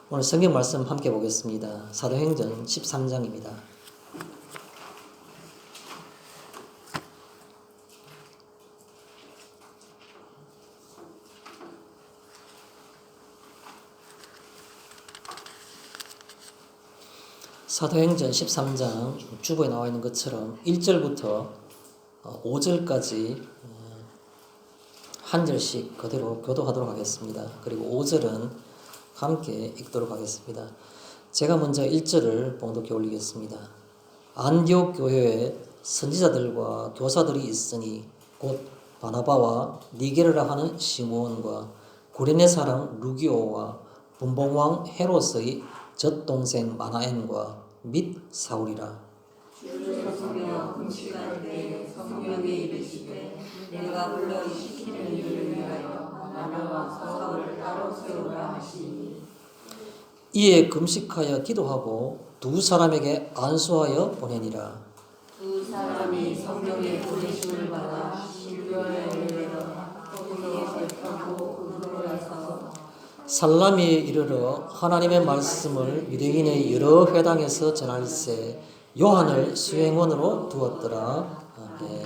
오늘 성경 말씀 함께 보겠습니다. 사도행전 13장입니다. 사도행전 13장 주보에 나와 있는 것처럼 1절부터 5절까지 한 절씩 그대로 교도하도록 하겠습니다. 그리고 5절은 함께 읽도록 하겠습니다. 제가 먼저 1절을 봉독해 올리겠습니다. 안디옥 교회에 선지자들과 교사들이 있으니 곧 바나바와 니게르라 하는 시므온과 구레네 사람 루기오와 분봉왕 헤롯의 젖동생 마나엔과 및 사울이라. 주를 섬겨 금식할 때 성령에 이르시되 내가 불러 시키는 일을 위하여 바나바와 사울을 따로 세우라 하시니 이에 금식하여 기도하고 두 사람에게 안수하여 보내니라. 두 사람이 성령의 보내심을 받아 신교에 이르러 거기에 설하고 그들에서 살람에 이르러 하나님의 말씀을 유대인의 여러 회당에서 전할세 요한을 수행원으로 두었더라. 아멘.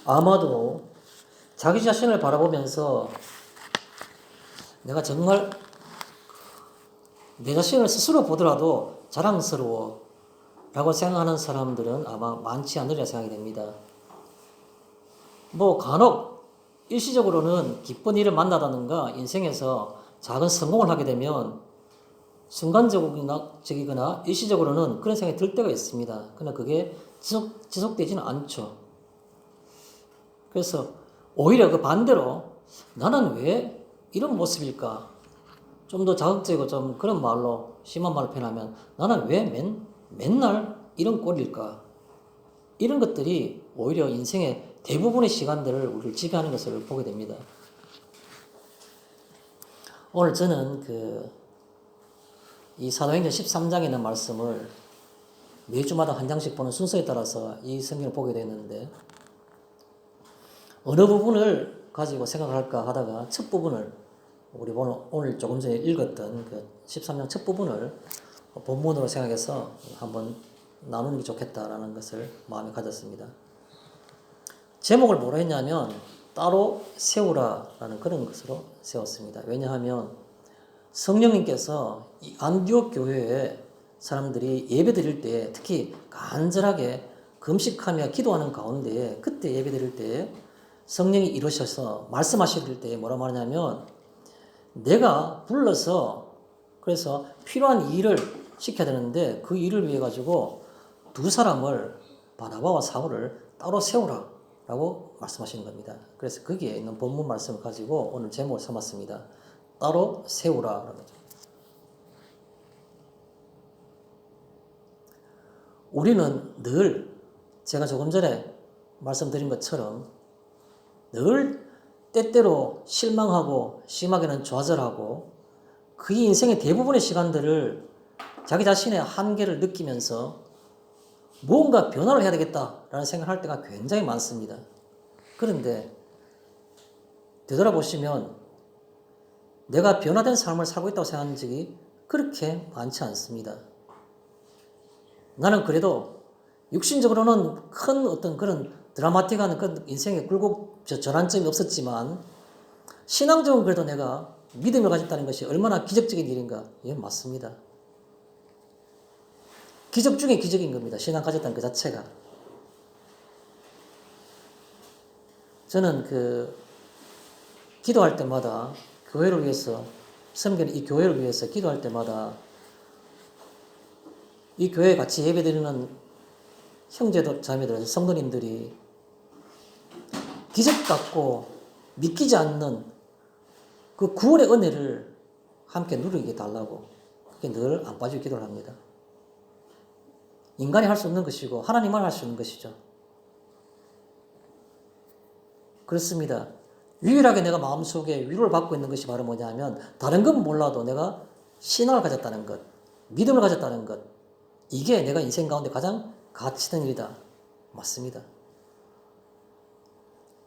아마도 자기 자신을 바라보면서 내가 정말 내 자신을 스스로 보더라도 자랑스러워 라고 생각하는 사람들은 아마 많지 않으리라 생각이 됩니다. 간혹 일시적으로는 기쁜 일을 만나다든가 인생에서 작은 성공을 하게 되면 순간적이거나 일시적으로는 그런 생각이 들 때가 있습니다. 그러나 그게 지속되지는 않죠. 그래서 오히려 그 반대로 나는 왜 이런 모습일까? 좀 더 자극적이고 좀 그런 말로 심한 말로 표현하면 나는 왜 맨날 이런 꼴일까? 이런 것들이 오히려 인생의 대부분의 시간들을 우리를 지배하는 것을 보게 됩니다. 오늘 저는 이 사도행전 13장에 있는 말씀을 매주마다 한 장씩 보는 순서에 따라서 이 성경을 보게 되는데 어느 부분을 가지고 생각할까 하다가 첫 부분을 우리 오늘 조금 전에 읽었던 그 13장 첫 부분을 본문으로 생각해서 한번 나누는 게 좋겠다라는 것을 마음에 가졌습니다. 제목을 뭐로 했냐면 따로 세우라라는 그런 것으로 세웠습니다. 왜냐하면 성령님께서 이 안디옥 교회에 사람들이 예배 드릴 때 특히 간절하게 금식하며 기도하는 가운데 그때 예배 드릴 때 성령이 이루셔서 말씀하실 때 뭐라 말하냐면 내가 불러서 그래서 필요한 일을 시켜야 되는데 그 일을 위해 가지고 두 사람을 바나바와 사울을 따로 세우라 라고 말씀하시는 겁니다. 그래서 거기에 있는 본문 말씀을 가지고 오늘 제목을 삼았습니다. 따로 세우라 라는 거죠. 우리는 늘 제가 조금 전에 말씀드린 것처럼 늘 때때로 실망하고 심하게는 좌절하고 그 인생의 대부분의 시간들을 자기 자신의 한계를 느끼면서 무언가 변화를 해야 되겠다라는 생각을 할 때가 굉장히 많습니다. 그런데 되돌아보시면 내가 변화된 삶을 살고 있다고 생각하는 적이 그렇게 많지 않습니다. 나는 그래도 육신적으로는 큰 어떤 그런 드라마틱한 그런 인생의 전환점이 없었지만 신앙적으로 그래도 내가 믿음을 가졌다는 것이 얼마나 기적적인 일인가? 예, 맞습니다. 기적 중에 기적인 겁니다. 신앙 가졌다는 그 자체가. 저는 기도할 때마다 교회를 위해서 섬기는 이 교회를 위해서 기도할 때마다 이 교회에 같이 예배드리는 형제들, 자매들, 성도님들이 기적 같고 믿기지 않는 그 구원의 은혜를 함께 누리게 달라고 그렇게 늘 안 빠지고 기도를 합니다. 인간이 할 수 없는 것이고 하나님만 할 수 있는 것이죠. 그렇습니다. 유일하게 내가 마음속에 위로를 받고 있는 것이 바로 뭐냐면 다른 건 몰라도 내가 신앙을 가졌다는 것, 믿음을 가졌다는 것, 이게 내가 인생 가운데 가장 가치 있는 일이다. 맞습니다.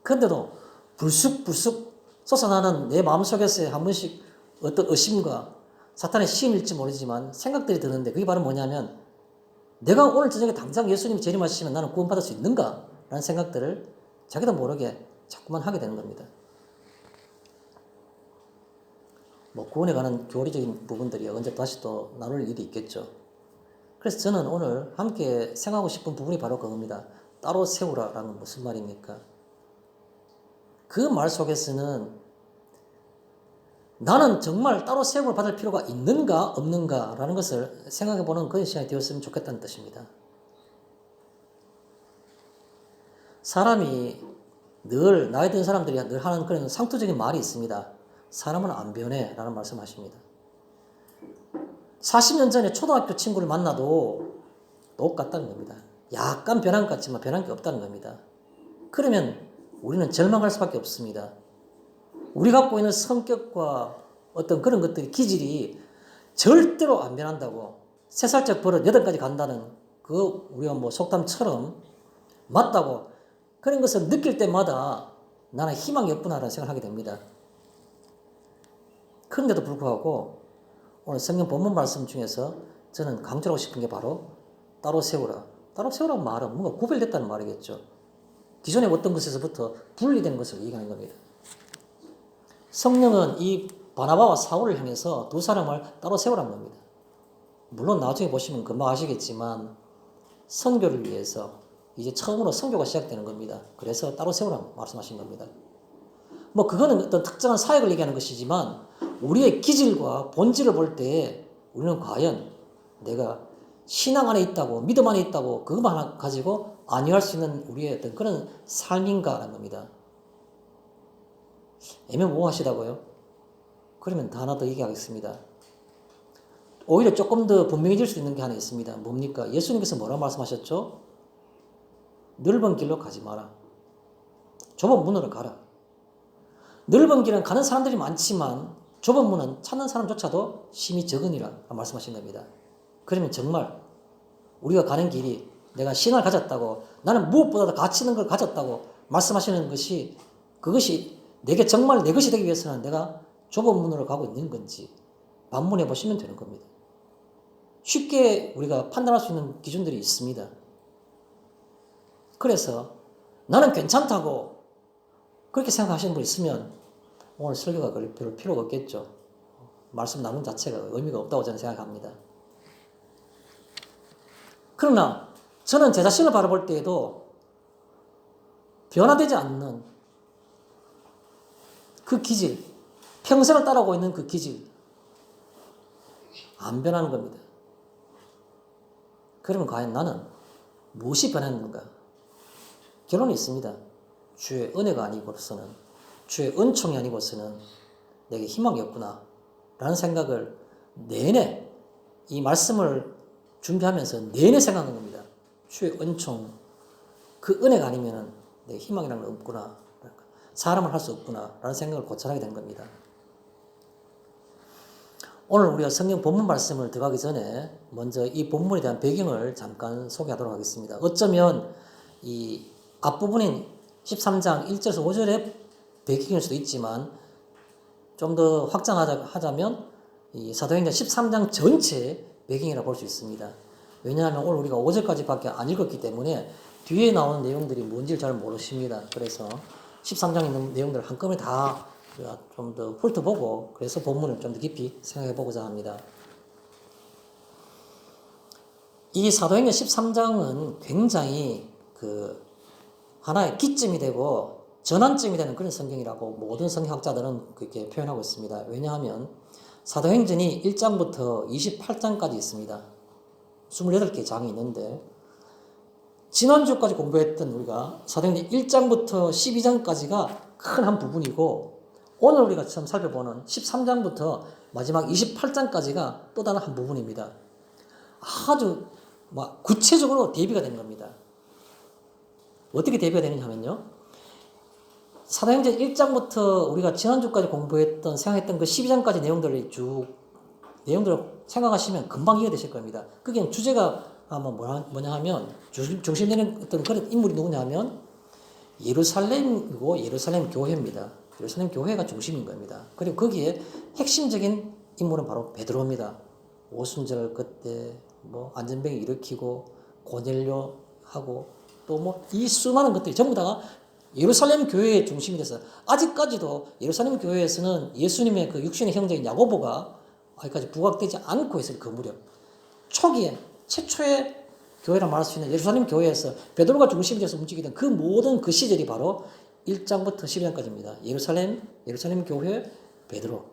그런데도 불쑥불쑥 솟아나는 내 마음속에서 한 번씩 어떤 의심과 사탄의 시험일지 모르지만 생각들이 드는데 그게 바로 뭐냐면 내가 오늘 저녁에 당장 예수님이 재림하시면 나는 구원받을 수 있는가? 라는 생각들을 자기도 모르게 자꾸만 하게 되는 겁니다. 뭐 구원에 관한 교리적인 부분들이 언제 다시 또 나눌 일이 있겠죠. 그래서 저는 오늘 함께 생각하고 싶은 부분이 바로 그겁니다. 따로 세우라라는 무슨 말입니까? 그 말 속에서는 나는 정말 따로 세움을 받을 필요가 있는가 없는가라는 것을 생각해보는 그런 시간이 되었으면 좋겠다는 뜻입니다. 사람이 늘 나이 든 사람들이 늘 하는 그런 상투적인 말이 있습니다. 사람은 안 변해 라는 말씀하십니다. 40년 전에 초등학교 친구를 만나도 똑같다는 겁니다. 약간 변한 것 같지만 변한 게 없다는 겁니다. 그러면 우리는 절망할 수밖에 없습니다. 우리 갖고 있는 성격과 어떤 그런 것들이 기질이 절대로 안 변한다고 3살적 버릇 8까지 간다는 그 우리가 뭐 속담처럼 맞다고 그런 것을 느낄 때마다 나는 희망이 없구나라는 생각을 하게 됩니다. 그런데도 불구하고 오늘 성경 본문 말씀 중에서 저는 강조하고 싶은 게 바로 따로 세우라. 따로 세우라는 말은 뭔가 구별됐다는 말이겠죠. 기존의 어떤 것에서부터 분리된 것을 얘기하는 겁니다. 성령은 이 바나바와 사울을 향해서 두 사람을 따로 세우라는 겁니다. 물론 나중에 보시면 금방 아시겠지만 선교를 위해서 이제 처음으로 선교가 시작되는 겁니다. 그래서 따로 세우라고 말씀하신 겁니다. 뭐 그거는 어떤 특정한 사역을 얘기하는 것이지만 우리의 기질과 본질을 볼 때 우리는 과연 내가 신앙 안에 있다고 믿음 안에 있다고 그것만 가지고 안위할 수 있는 우리의 어떤 그런 삶인가라는 겁니다. 애매모호하시다고요? 그러면 하나 더 얘기하겠습니다. 오히려 조금 더 분명해질 수 있는 게 하나 있습니다. 뭡니까? 예수님께서 뭐라고 말씀하셨죠? 넓은 길로 가지 마라. 좁은 문으로 가라. 넓은 길은 가는 사람들이 많지만 좁은 문은 찾는 사람조차도 심히 적으니라 말씀하신 겁니다. 그러면 정말 우리가 가는 길이 내가 신앙을 가졌다고 나는 무엇보다도 가치 있는 걸 가졌다고 말씀하시는 것이 그것이 내게 정말 내 것이 되기 위해서는 내가 좁은 문으로 가고 있는 건지 반문해 보시면 되는 겁니다. 쉽게 우리가 판단할 수 있는 기준들이 있습니다. 그래서 나는 괜찮다고 그렇게 생각하시는 분 있으면 오늘 설교가 별 필요가 없겠죠. 말씀 나눈 자체가 의미가 없다고 저는 생각합니다. 그러나 저는 제 자신을 바라볼 때에도 변화되지 않는 그 기질, 평생을 따라오고 있는 그 기질, 안 변하는 겁니다. 그러면 과연 나는 무엇이 변했는가? 결론이 있습니다. 주의 은혜가 아니고서는, 주의 은총이 아니고서는 내게 희망이 없구나 라는 생각을 내내 이 말씀을 준비하면서 내내 생각한 겁니다. 주의 은총, 그 은혜가 아니면 내 희망이라는 게 없구나, 사람을 할 수 없구나 라는 생각을 고찰하게 된 겁니다. 오늘 우리가 성경 본문 말씀을 들어가기 전에 먼저 이 본문에 대한 배경을 잠깐 소개하도록 하겠습니다. 어쩌면 이 앞부분인 13장 1절에서 5절의 배경일 수도 있지만 좀 더 확장하자면 이 사도행전 13장 전체 배경이라고 볼 수 있습니다. 왜냐하면 오늘 우리가 5절까지밖에 안 읽었기 때문에 뒤에 나오는 내용들이 뭔지를 잘 모르십니다. 그래서 13장에 있는 내용들을 한꺼번에 다 좀 더 훑어보고 그래서 본문을 좀 더 깊이 생각해 보고자 합니다. 이 사도행전 13장은 굉장히 그 하나의 기점이 되고 전환점이 되는 그런 성경이라고 모든 성경학자들은 그렇게 표현하고 있습니다. 왜냐하면 사도행전이 1장부터 28장까지 있습니다. 28개 장이 있는데 지난주까지 공부했던 우리가 사도행전 1장부터 12장까지가 큰 한 부분이고 오늘 우리가 처음 살펴보는 13장부터 마지막 28장까지가 또 다른 한 부분입니다. 아주 막 구체적으로 대비가 되는 겁니다. 어떻게 대비가 되느냐 하면요. 사도행전 1장부터 우리가 지난주까지 공부했던 생각했던 그 12장까지 내용들을 쭉 내용들을 생각하시면 금방 이해되실 겁니다. 그게 주제가 아마 뭐냐 하면 중심 되는 어떤 그런 인물이 누구냐 하면 예루살렘이고 예루살렘 교회입니다. 예루살렘 교회가 중심인 겁니다. 그리고 거기에 핵심적인 인물은 바로 베드로입니다. 오순절 그때 뭐 안전병 일으키고 고넬료하고 또 뭐 이 수많은 것들이 전부 다가 예루살렘 교회의 중심이 돼서 아직까지도 예루살렘 교회에서는 예수님의 그 육신의 형제인 야고보가 아직까지 부각되지 않고 있어요. 그 무렵 초기에 최초의 교회라 말할 수 있는 예루살렘 교회에서 베드로가 중심이 돼서 움직이던 그 모든 그 시절이 바로 1장부터 12장까지입니다. 예루살렘 교회 베드로.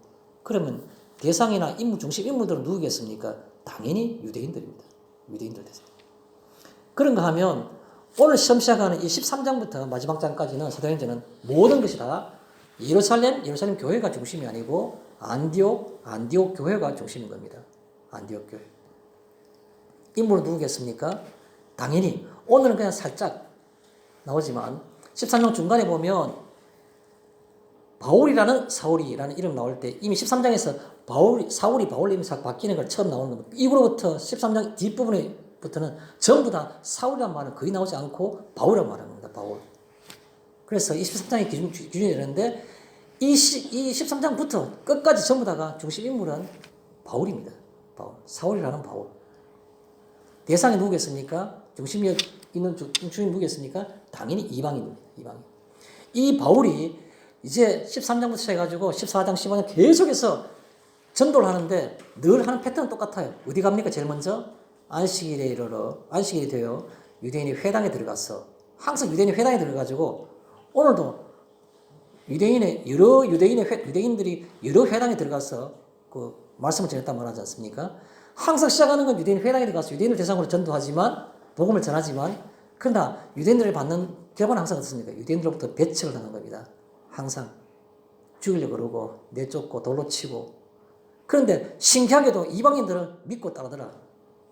그러면 대상이나 인물 중심 인물들은 누구겠습니까? 당연히 유대인들입니다. 유대인들 대상. 그런가 하면 오늘 시험 시작하는 이 13장부터 마지막 장까지는 사도행전은 모든 것이 다 예루살렘 교회가 중심이 아니고 안디옥 교회가 중심인 겁니다. 안디옥 교회. 인물은 누구겠습니까? 당연히 오늘은 그냥 살짝 나오지만 13장 중간에 보면 바울이라는 사울이라는 이름 나올 때 이미 13장에서 사울이 바울로 이름이 바뀌는 걸 처음 나오는 겁니다. 이후로부터 13장 뒷부분에부터는 전부 다 사울이라는 말은 거의 나오지 않고 바울이라는 말을 합니다. 바울. 그래서 이 13장의 기준이 되는데 이 13장부터 끝까지 전부 다가 중심 인물은 바울입니다. 바울. 사울이라는 바울. 대상이 누구겠습니까? 중심에 있는 중심이 누구겠습니까? 당연히 이방인입니다. 이방인. 이 바울이 이제 13장부터 시작해가지고 14장, 15장 계속해서 전도를 하는데 늘 하는 패턴은 똑같아요. 어디 갑니까? 제일 먼저 안식일이 되어 유대인이 회당에 들어갔어. 항상 유대인이 회당에 들어가지고 오늘도 유대인들이 여러 회당에 들어가서 그 말씀을 전했단 말하지 않습니까? 항상 시작하는 건 유대인 회당에 들어가서 유대인을 대상으로 전도하지만 복음을 전하지만 그러나 유대인들을 받는 결과는 항상 어떻습니까? 유대인들로부터 배척을 당한 겁니다. 항상 죽이려고 그러고 내쫓고 돌로 치고. 그런데 신기하게도 이방인들을 믿고 따르더라.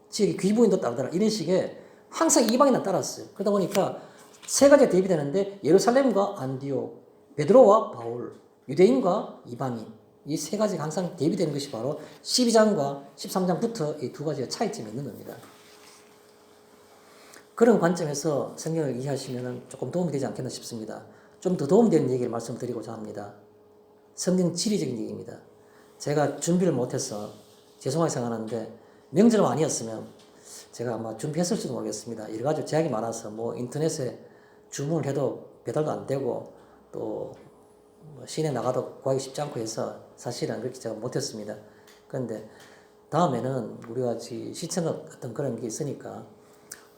지역의 귀부인도 따르더라. 이런 식의 항상 이방인을 따랐어요. 그러다 보니까 세 가지가 대입이 되는데 예루살렘과 안디옥, 베드로와 바울, 유대인과 이방인 이 세 가지가 항상 대비되는 것이 바로 12장과 13장부터 이 두 가지의 차이점이 있는 겁니다. 그런 관점에서 성경을 이해하시면 조금 도움이 되지 않겠나 싶습니다. 좀 더 도움되는 얘기를 말씀드리고자 합니다. 성경 지리적인 얘기입니다. 제가 준비를 못해서 죄송하게 생각하는데 명절은 아니었으면 제가 아마 준비했을지도 모르겠습니다. 여러 가지 제약이 많아서 뭐 인터넷에 주문을 해도 배달도 안 되고 또 시내 나가도 구하기 쉽지 않고 해서 사실은 그렇게 제가 못했습니다. 그런데 다음에는 우리가 시청 어떤 그런 게 있으니까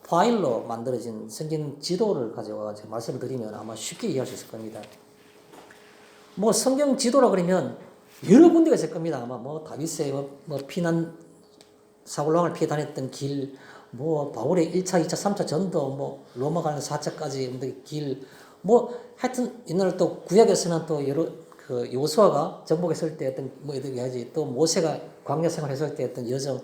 파일로 만들어진 성경 지도를 가져와 제가 말씀을 드리면 아마 쉽게 이해할 수 있을 겁니다. 뭐 성경 지도라 그러면 여러 군데가 있을 겁니다. 아마 뭐 다윗의 뭐 피난 사울왕을 피해 다녔던 길, 뭐 바울의 1차, 2차, 3차 전도, 뭐 로마 가는 4차까지 길, 뭐 하여튼 옛날 또 구약에서는 또 여러 그 요수아가 정복했을 때 어떤 뭐 이렇게 하지 또 모세가 광야 생활했을 때 어떤 여정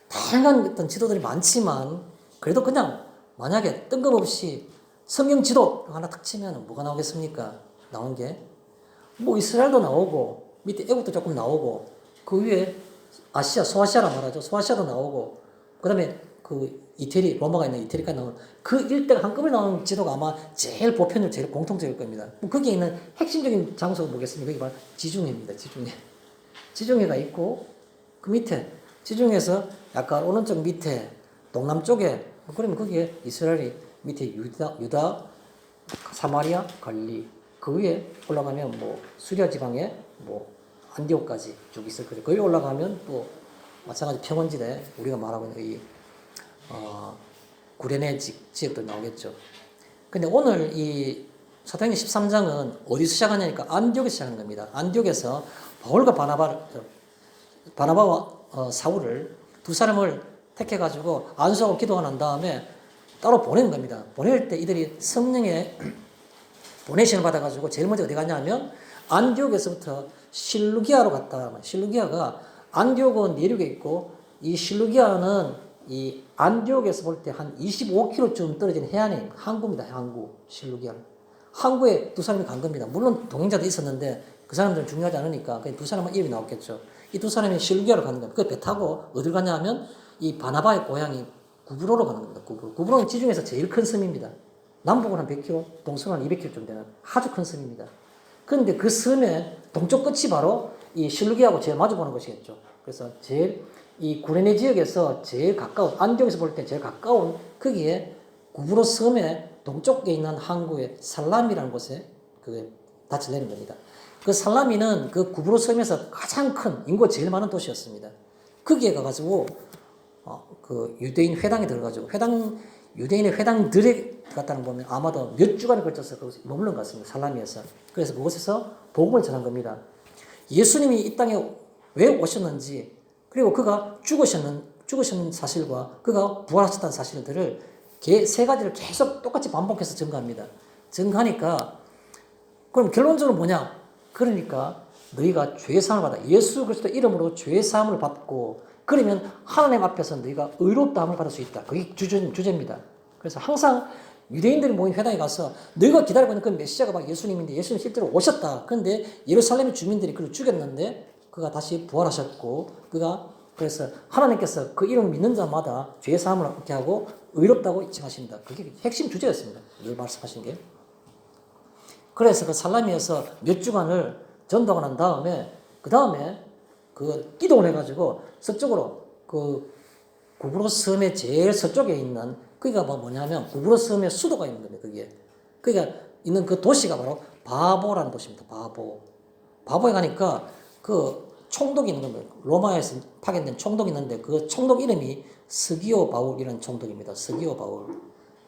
다양한 어떤 지도들이 많지만 그래도 그냥 만약에 뜬금없이 성경 지도 하나 탁 치면 뭐가 나오겠습니까? 나온 게 뭐 이스라엘도 나오고 밑에 애국도 조금 나오고 그 위에 아시아 소아시아라 말하죠. 소아시아도 나오고 그다음에 그 이태리 로마가 있는 이태리까지 나오는 그 일대가 한꺼번에 나오는 지도가 아마 제일 보편적으로 제일 공통적일 겁니다. 거기에 있는 핵심적인 장소가 뭐겠습니까? 그게 바로 지중해입니다. 지중해가 있고 그 밑에 지중해에서 약간 오른쪽 밑에 동남쪽에 그러면 거기에 이스라엘이 밑에 유다, 사마리아, 갈릴리 그 위에 올라가면 뭐 수리아 지방에 뭐 안디옥까지 쭉 있을 거죠. 거기 올라가면 또 마찬가지 평원지대 우리가 말하고 있는 이 구레네 지역도 나오겠죠. 근데 오늘 이 사도행전 13장은 어디서 시작하냐니까 안디옥에서 시작하는 겁니다. 안디옥에서 바울과 바나바와 사울을 두 사람을 택해가지고 안수하고 기도가 난 다음에 따로 보내는 겁니다. 보낼 때 이들이 성령의 보내신을 받아가지고 제일 먼저 어디 갔냐면 안디옥에서부터 실루기아로 갔다. 실루기아가 안디옥은 내륙에 있고 이 실루기아는 이 안디옥에서 볼 때 한 25km쯤 떨어진 해안에 항구입니다. 항구 실루기아는 항구에 두 사람이 간 겁니다. 물론 동행자도 있었는데 그 사람들은 중요하지 않으니까 그냥 두 사람만 이름이 나왔겠죠. 이 두 사람이 실루기아로 가는 겁니다. 그 배 타고 어딜 가냐 하면 이 바나바의 고향이 구브로로 가는 겁니다. 구브로는 지중해에서 제일 큰 섬입니다. 남북은 한 100km, 동서는 한 200km 되는 아주 큰 섬입니다. 그런데 그 섬의 동쪽 끝이 바로 이 실루기아하고 제일 마주보는 것이겠죠. 그래서 제일 이 구레네 지역에서 제일 가까운, 안디옥에서 볼 때 제일 가까운 거기에 구브로 섬의 동쪽에 있는 항구의 살라미라는 곳에 그 닻을 내린 겁니다. 그 살라미는 그 구브로 섬에서 가장 큰 인구가 제일 많은 도시였습니다. 거기에 가가지고 그 유대인 회당에 들어가지고 유대인의 회당들에 갔다는 보면 아마도 몇 주간에 걸쳐서 거기서 머무른 것 같습니다. 살라미에서. 그래서 그곳에서 복음을 전한 겁니다. 예수님이 이 땅에 왜 오셨는지, 그리고 그가 죽으셨는 사실과 그가 부활하셨다는 사실들을 세 가지를 계속 똑같이 반복해서 증거합니다. 증거하니까 그럼 결론적으로 뭐냐? 그러니까 너희가 죄사함을 받아 예수 그리스도 이름으로 죄사함을 받고 그러면 하나님 앞에서 너희가 의롭다함을 받을 수 있다. 그게 주제입니다. 그래서 항상 유대인들이 모인 회당에 가서 너희가 기다리고 있는 그 메시아가 막 예수님인데 예수님 실제로 오셨다. 그런데 예루살렘 주민들이 그를 죽였는데 그가 다시 부활하셨고 그래서 하나님께서 그 이름을 믿는 자마다 죄사함을 얻게 하고 의롭다고 인정하신다. 그게 핵심 주제였습니다. 늘 말씀하신 게. 그래서 그 살라미에서 몇 주간을 전도하고 난 다음에 그 이동을 해가지고 서쪽으로 그 구브로 섬의 제일 서쪽에 있는 거기가 뭐냐면 구브로 섬의 수도가 있는 겁니다. 거기가 있는 그 도시가 바로 바보라는 도시입니다. 바보에 가니까 그 총독이 있는 겁니다. 로마에서 파견된 총독이 있는데 그 총독 이름이 스기오 바울이라는 총독입니다. 스기오 바울.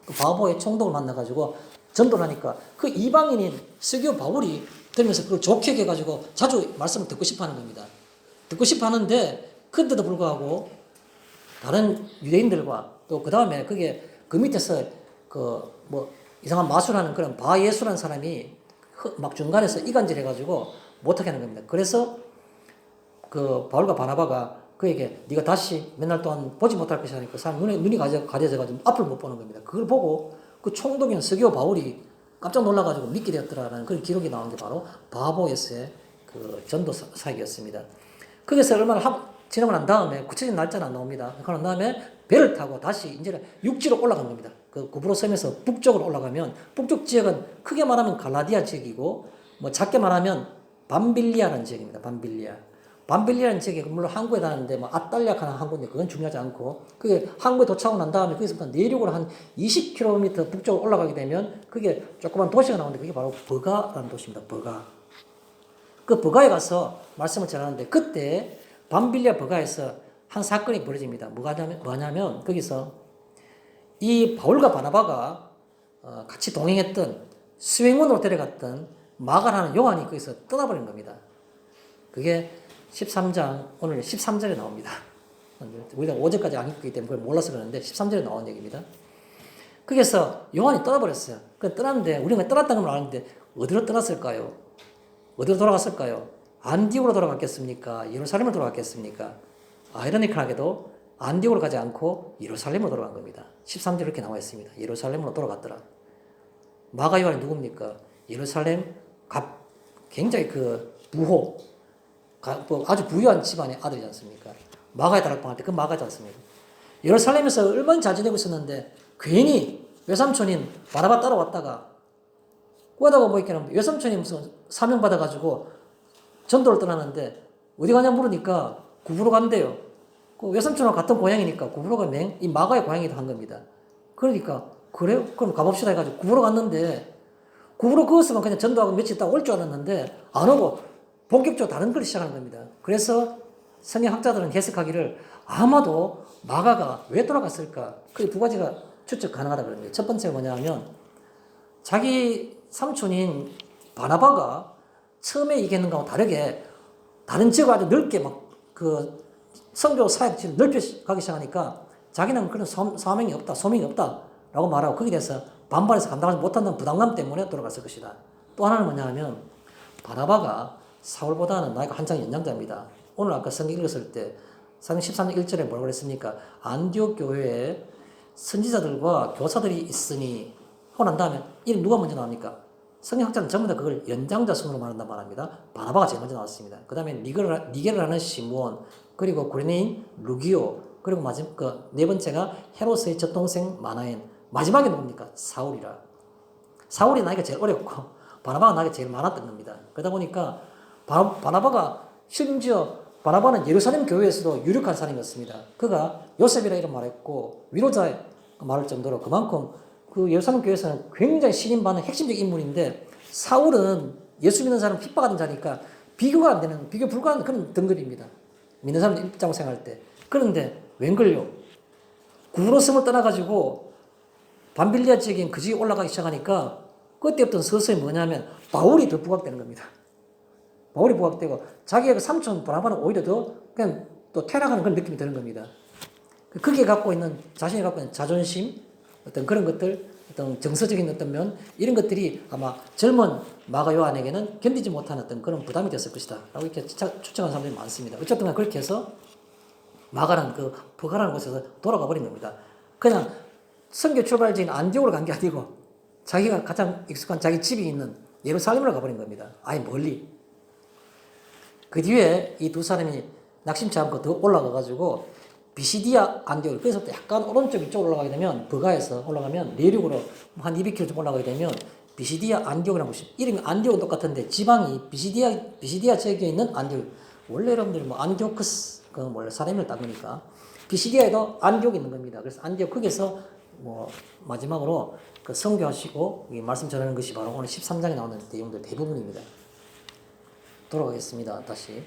그 바보의 총독을 만나가지고 전도를 하니까 그 이방인인 스기오 바울이 들으면서 그걸 좋게 해가지고 자주 말씀을 듣고 싶어 하는 겁니다. 듣고 싶어 하는데 그런데도 불구하고 다른 유대인들과 또 그 다음에 그 밑에서 이상한 마술하는 그런 바예수라는 사람이 막 중간에서 이간질 해가지고 못하게 하는 겁니다. 그래서 그 바울과 바나바가 그에게 네가 다시 몇 날 동안 보지 못할 것이라 하니까 그 사람 눈이 가려져가지고 앞을 못 보는 겁니다. 그걸 보고 그 총독인 스기오 바울이 깜짝 놀라가지고 믿게 되었더라라는 그런 기록이 나온 게 바로 바보에서의 그 전도 사역이었습니다. 거기서 얼마나 지나고 난 다음에 구체적인 날짜는 안 나옵니다. 그런 다음에 배를 타고 다시 이제 육지로 올라간 겁니다. 그 구브로 섬에서 북쪽으로 올라가면 북쪽 지역은 크게 말하면 갈라디아 지역이고 작게 말하면 밤빌리아라는 지역입니다. 밤빌리아라는 지역이 물론 항구에 닿는데 아탈리아카는 항구인데 그건 중요하지 않고 그게 항구에 도착하고 난 다음에 거기서부터 내륙으로 한 20km 북쪽으로 올라가게 되면 그게 조그만 도시가 나오는데 그게 바로 버가라는 도시입니다. 그 버가에 가서 말씀을 전하는데 그때 밤빌리아 버가에서 한 사건이 벌어집니다. 뭐냐면 거기서 이 바울과 바나바가 같이 동행했던 수행원으로 데려갔던 마가라는 요한이 거기서 떠나버린 겁니다. 그게 13장 오늘 13절에 나옵니다. 우리가 5절까지 안 읽기 때문에 그걸 몰라서 그러는데 13절에 나온 얘기입니다. 거기서 요한이 떠나버렸어요. 떠났는데 우리가 떠났다는 걸 아는데 어디로 떠났을까요? 어디로 돌아갔을까요? 안디옥으로 돌아갔겠습니까? 예루살렘으로 돌아갔겠습니까? 아이러니컬하게도 안디옥으로 가지 않고 예루살렘으로 돌아간 겁니다. 13절 이렇게 나와 있습니다. 예루살렘으로 돌아갔더라. 마가 요한이 누굽니까? 예루살렘 굉장히 아주 부유한 집안의 아들이지 않습니까? 마가에 다락방할 때 그 마가지 않습니까? 예루살렘에서 얼마나 잘 지내고 있었는데 괜히 외삼촌인 바나바 따라왔다가 꾸하다가 외삼촌이 무슨 사명 받아가지고 전도를 떠나는데 어디 가냐 물으니까 구브로 간대요. 그 외삼촌하고 같은 고향이니까 구브로가 이 마가의 고향이기도 한 겁니다. 그러니까 그래요? 그럼 가봅시다 해가지고 구브로 갔는데 구브로 그것만 그냥 전도하고 며칠 있다 올 줄 알았는데 안 오고 본격적으로 다른 걸 시작하는 겁니다. 그래서 성경학자들은 해석하기를 아마도 마가가 왜 돌아갔을까? 그 두 가지가 추측 가능하다 그럽니다. 첫 번째가 뭐냐면 자기 삼촌인 바나바가 처음에 얘기했는 거하고 다르게 다른 지역을 아주 넓게 선교 사역지를 넓혀가기 시작하니까 자기는 그런 소명이 없다라고 말하고 거기에 대해서 반발해서 감당하지 못한다는 부담감 때문에 돌아갔을 것이다. 또 하나는 뭐냐면 바나바가 사울보다는 나이가 한창 연장자입니다. 오늘 아까 성경 읽었을 때 성경 13장 1절에 뭐라고 그랬습니까? 안디옥 교회에 선지자들과 교사들이 있으니 하고 난 다음에 이름 누가 먼저 나옵니까? 성경학자는 전부 다 그걸 연장자 순으로 말한단 말합니다. 바나바가 제일 먼저 나왔습니다. 그 다음에 니게를 하는 시므온, 그리고 구레네인 루기오, 그리고 마지막 네 번째가 헤롯의 젖동생 마나엔, 마지막에 누굽니까? 사울이라. 사울이 나이가 제일 어렸고 바나바가 나이가 제일 많았던 겁니다. 그러다 보니까 바나바가 심지어 바나바는 예루살렘 교회에서도 유력한 사람이었습니다. 그가 요셉이라 이름 말했고 위로자 말할 정도로 그만큼 그 예루살렘 교회에서는 굉장히 신임받는 핵심적 인물인데, 사울은 예수 믿는 사람 핍박하는 자니까 비교가 안 되는, 비교 불가한 그런 등급입니다. 믿는 사람들 입장 생활할 때. 그런데 웬걸요? 구로섬을 떠나가지고 밤빌리아 지역인 그 지역에 올라가기 시작하니까 그때부터 서서히 뭐냐면 바울이 더 부각되는 겁니다. 바울이 부각되고 자기의 그 삼촌 바나바는 오히려 더 그냥 또 퇴락하는 그런 느낌이 드는 겁니다. 그게 갖고 있는, 자신이 갖고 있는 자존심, 어떤 그런 것들, 어떤 정서적인 어떤 면, 이런 것들이 아마 젊은 마가 요한에게는 견디지 못한 어떤 그런 부담이 됐을 것이다 라고 이렇게 추측하는 사람들이 많습니다. 어쨌든 그렇게 해서 마가는 그 버가라는 곳에서 돌아가 버린 겁니다. 그냥 선교 출발지인 안디옥으로 간 게 아니고 자기가 가장 익숙한 자기 집이 있는 예루살렘으로 가버린 겁니다. 아예 멀리. 그 뒤에 이 두 사람이 낙심치 않고 더 올라가가지고 비시디아 안디옥, 그래서부터 약간 오른쪽 이쪽으로 올라가게 되면, 버가에서 올라가면 내륙으로 한 200km 좀 올라가게 되면 비시디아 안디옥이라는 곳이, 이름이 안디옥은 똑같은데 지방이 비시디아 지역에 있는 안디옥. 원래 여러분들이 뭐 안디오크스, 그 원래 사람을 딴 거니까 비시디아에도 안디옥이 있는 겁니다. 그래서 안디옥 거기서 뭐 마지막으로 그 선교하시고 말씀 전하는 것이 바로 오늘 13장에 나오는 내용들 대부분입니다. 돌아가겠습니다. 다시.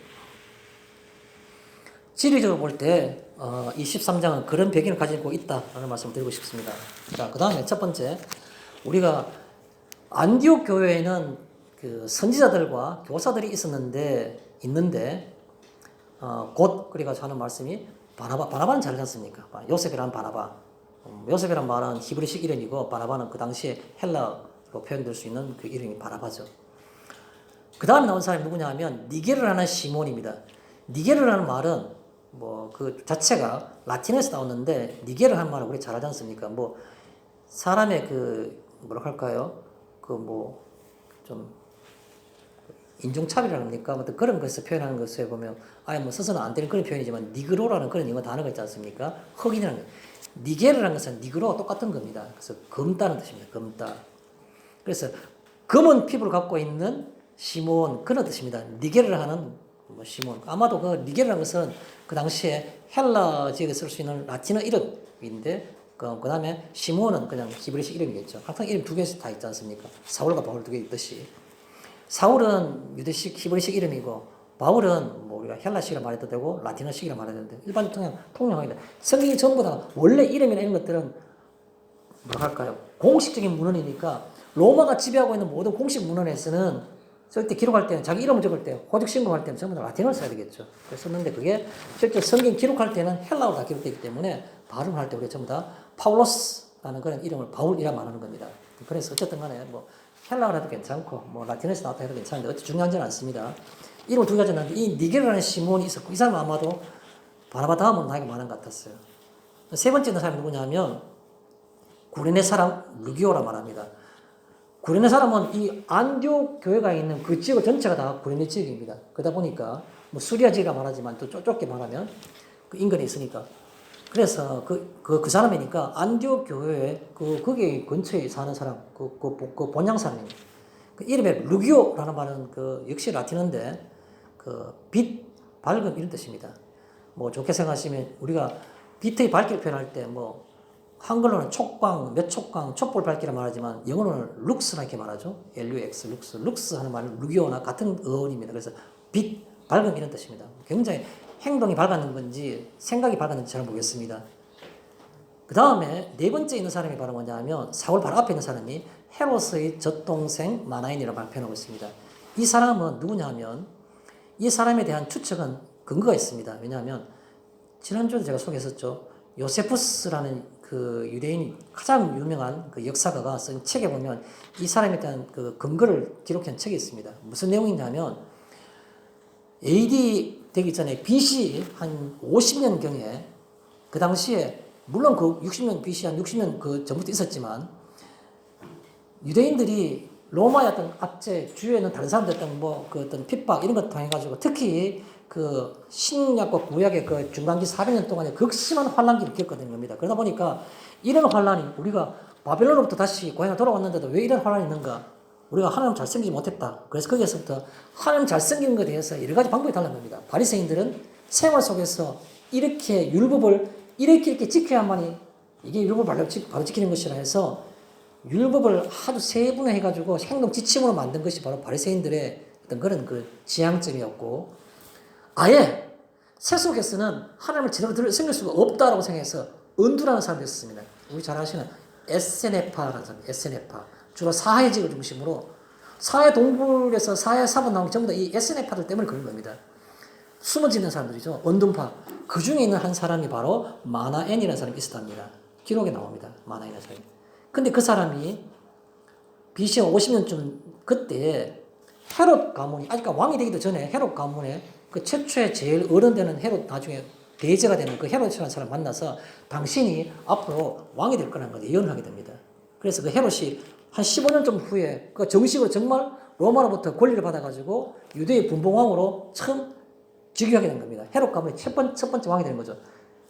지리적으로 볼 때, 이 13장은 그런 배경을 가지고 있다라는 말씀을 드리고 싶습니다. 자, 그 다음에 첫 번째, 우리가 안디옥 교회에는 그 선지자들과 교사들이 있는데, 곧, 그래가지고 하는 말씀이 바나바는 잘하지 않습니까? 요셉이라는 바나바. 요셉이란 말은 히브리식 이름이고, 바나바는 그 당시에 헬라로 표현될 수 있는 그 이름이 바나바죠. 그 다음에 나온 사람이 누구냐 하면, 니게르라는 시몬입니다. 니게르라는 말은 뭐 그 자체가 라틴에서 나왔는데, 니게르라는 말은 우리 잘 알지 않습니까? 뭐 사람의 그 뭐라 할까요? 그 뭐 좀 인종차별이라 합니까? 뭐 그런 것을 표현하는 것에 보면 아예 뭐 써서는 안 되는 그런 표현이지만, 니그로라는 그런 영어 단어가 있지 않습니까? 흑인이라는 거. 니게르라는 것은 니그로와 똑같은 겁니다. 그래서 검다는 뜻입니다. 검다. 그래서 검은 피부를 갖고 있는 시몬, 그런 뜻입니다. 니게르를 하는 뭐 시몬. 아마도 그 니게르라는 것은 그 당시에 헬라 지역에 쓸 수 있는 라틴어 이름인데, 그 다음에 시몬은 그냥 히브리식 이름이겠죠. 항상 이름 두 개씩 다 있지 않습니까? 사울과 바울 두 개 있듯이. 사울은 유대식 히브리식 이름이고, 바울은 뭐 우리가 헬라식이라 말해도 되고 라틴어식이라 말해도 되는데, 일반 통용하게 돼. 성경이 전부 다 원래 이름이나 이런 것들은 뭐라 할까요? 공식적인 문헌이니까 로마가 지배하고 있는 모든 공식 문헌에서는 쓸 때 기록할 때는, 자기 이름을 적을 때, 호적 신고할 때는 전부 다 라틴어를 써야 되겠죠. 그래서 썼는데, 그게 실제 성경 기록할 때는 헬라어로 다 기록되기 때문에 발음을 할 때 우리가 전부 다 파울로스라는 그런 이름을 바울이라 말하는 겁니다. 그래서 어쨌든 간에 뭐 헬라어로 해도 괜찮고 뭐 라틴어에서 나왔다 해도 괜찮은데 어쨌든 중요한지는 않습니다. 이름을 두 가지 놨는데, 이 니게르라는 시몬이 있었고, 이 사람은 아마도 바나바 다음은 나이가 많은 것 같았어요. 세 번째 사람이 누구냐면 구레네 사람 루기오라 말합니다. 구레네 사람은 이 안디옥 교회가 있는 그 지역 전체가 다 구레네 지역입니다. 그러다 보니까 뭐 수리아 지역이라 말하지만 또 좁게 말하면 그 인근에 있으니까, 그래서 그 사람이니까 안디옥 교회에 거기 근처에 사는 사람, 그 본향 사람입니다. 그 이름에 루기오라는 말은 그 역시 라틴어인데, 그 빛, 밝음 이런 뜻입니다. 뭐 좋게 생각하시면 우리가 빛의 밝기를 표현할 때 뭐 한글로는 촉광, 몇 촉광, 촛불 밝기라 말하지만 영어로는 룩스라 이렇게 말하죠. LUX, 룩스 하는 말은 루기오나 같은 어원입니다. 그래서 빛, 밝음 이런 뜻입니다. 굉장히 행동이 밝았는 건지 생각이 밝았는지 잘 모르겠습니다. 그 다음에 네 번째 있는 사람이 바로 뭐냐면, 사울 바로 앞에 있는 사람이 헤롯의 젖동생 마나인이라고 표현하고 있습니다. 이 사람은 누구냐면, 이 사람에 대한 추측은 근거가 있습니다. 왜냐하면 지난주에 제가 소개했었죠. 요세푸스라는 그 유대인이 가장 유명한 그 역사가가 쓴 책에 보면 이 사람에 대한 그 근거를 기록한 책이 있습니다. 무슨 내용이냐면, AD 되기 전에 BC 한 50년경에, 그 당시에 물론 그 60년 BC 한 60년 그 전부터 있었지만, 유대인들이 로마의 어떤 압제, 주위에 있는 다른 사람들 어떤 뭐 그 어떤 핍박 이런 것 당해가지고 특히 그 신약과 구약의 그 중간기 400년 동안에 극심한 환란기를 겪었던 겁니다. 그러다 보니까 이런 환란이 우리가 바벨론으로부터 다시 고향에 돌아왔는데도 왜 이런 환란이 있는가? 우리가 하나님 잘생기지 못했다. 그래서 거기에서부터 하나님 잘생기는 것에 대해서 여러 가지 방법이 달라는 겁니다. 바리새인들은 생활 속에서 이렇게 율법을 이렇게 지켜야만이 이게 율법을 바로 지키는 것이라 해서 율법을 아주 세분화해가지고 행동 지침으로 만든 것이 바로 바리새인들의 어떤 그런 그 지향점이었고, 아예 세속에서는 하나님을 제대로 섬길 수가 없다라고 생각해서 은둔하는 사람도 있었습니다. 우리 잘 아시는 에세네파라는 사람, 에세네파. 주로 사회직을 중심으로 사회 동굴에서 사회 사본 나온 게 전부 다 이 에세네파들 때문에 그런 겁니다. 숨어 짓는 사람들이죠. 언둔파. 그 중에 있는 한 사람이 바로 마나엔이라는 사람이 있었답니다. 기록에 나옵니다. 마나엔이라는 사람이. 근데 그 사람이 BC 50년쯤 그때 헤롯 가문이 아직 왕이 되기도 전에 헤롯 가문에 그 최초의 제일 어른되는 헤롯 나중에 대제가 되는 그 헤롯이라는 사람을 만나서 당신이 앞으로 왕이 될 거라는 걸 예언을 하게 됩니다. 그래서 그 헤롯이 한 15년쯤 후에 그 정식으로 정말 로마로부터 권리를 받아가지고 유대의 분봉왕으로 처음 즉위하게 된 겁니다. 헤롯 가문의 첫 번째 왕이 되는 거죠.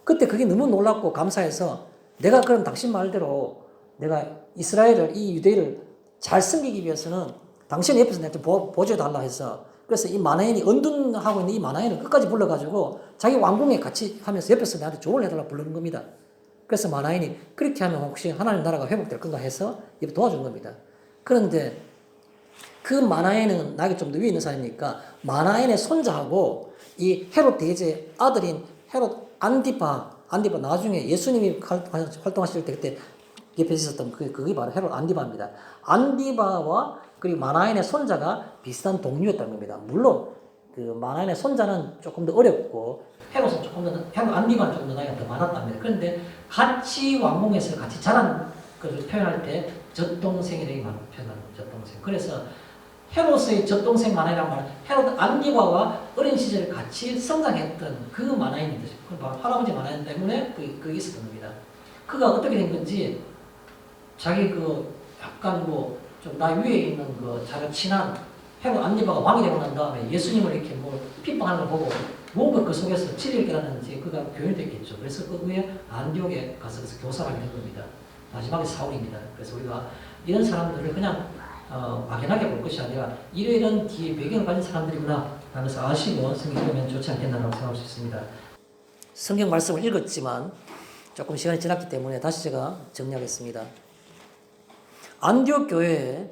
그때 그게 너무 놀랍고 감사해서 내가 그럼 당신 말대로 내가 이스라엘을, 이 유대를 잘 섬기기 위해서는 당신 옆에서 내가 좀 보조해달라 해서 그래서 이 마나엔이 언둔하고 있는 이 마나엔을 끝까지 불러가지고 자기 왕궁에 같이 하면서 옆에서 나한테 조언을 해달라고 부르는 겁니다. 그래서 마나엔이 그렇게 하면 혹시 하나님 나라가 회복될 건가 해서 이렇게 도와준 겁니다. 그런데 그 마나엔은 나에게 좀 더 위에 있는 사람이니까 마나엔의 손자하고 이 헤롯 대제 아들인 헤롯 안디바 나중에 예수님이 활동하실 때 그때 옆에 있었던 그게 바로 헤롯 안디바입니다. 안디바와 그리고 마나엔의 손자가 비슷한 동료였다는 겁니다. 물론 그 마나엔의 손자는 조금 더 어렵고 헤롯은 조금 더 헤롯 안디바는 조금 더 나이가 더 많았답니다. 그런데 같이 왕궁에서 같이 자란 것을 표현할 때 젖동생이라고 표현합니다. 젖동생. 그래서 헤롯의 젖동생 마나엔이라는 말은 헤롯 안디바와 어린 시절에 같이 성장했던 그 마나엔입니다. 그 할아버지 마나엔 때문에 그게 있었던 겁니다. 그가 어떻게 된 건지 자기 그 약간 뭐 좀 나 위에 있는 그 자기 친한 헤롯 안디바가 왕이 되고 난 다음에 예수님을 이렇게 뭐 핍박하는 걸 보고 뭔가 그 속에서 진리를 깨닫는지 그가 교훈이 됐겠죠. 그래서 그 후에 안디옥에 가서 교사를 하게 된 겁니다. 마지막에 사울입니다. 그래서 우리가 이런 사람들을 그냥 막연하게 볼 것이 아니라 이런 뒤에 배경을 가진 사람들이구나 하면서 아시고 성경 읽으면 좋지 않겠나라고 생각할 수 있습니다. 성경 말씀을 읽었지만 조금 시간이 지났기 때문에 다시 제가 정리하겠습니다. 안디옥 교회에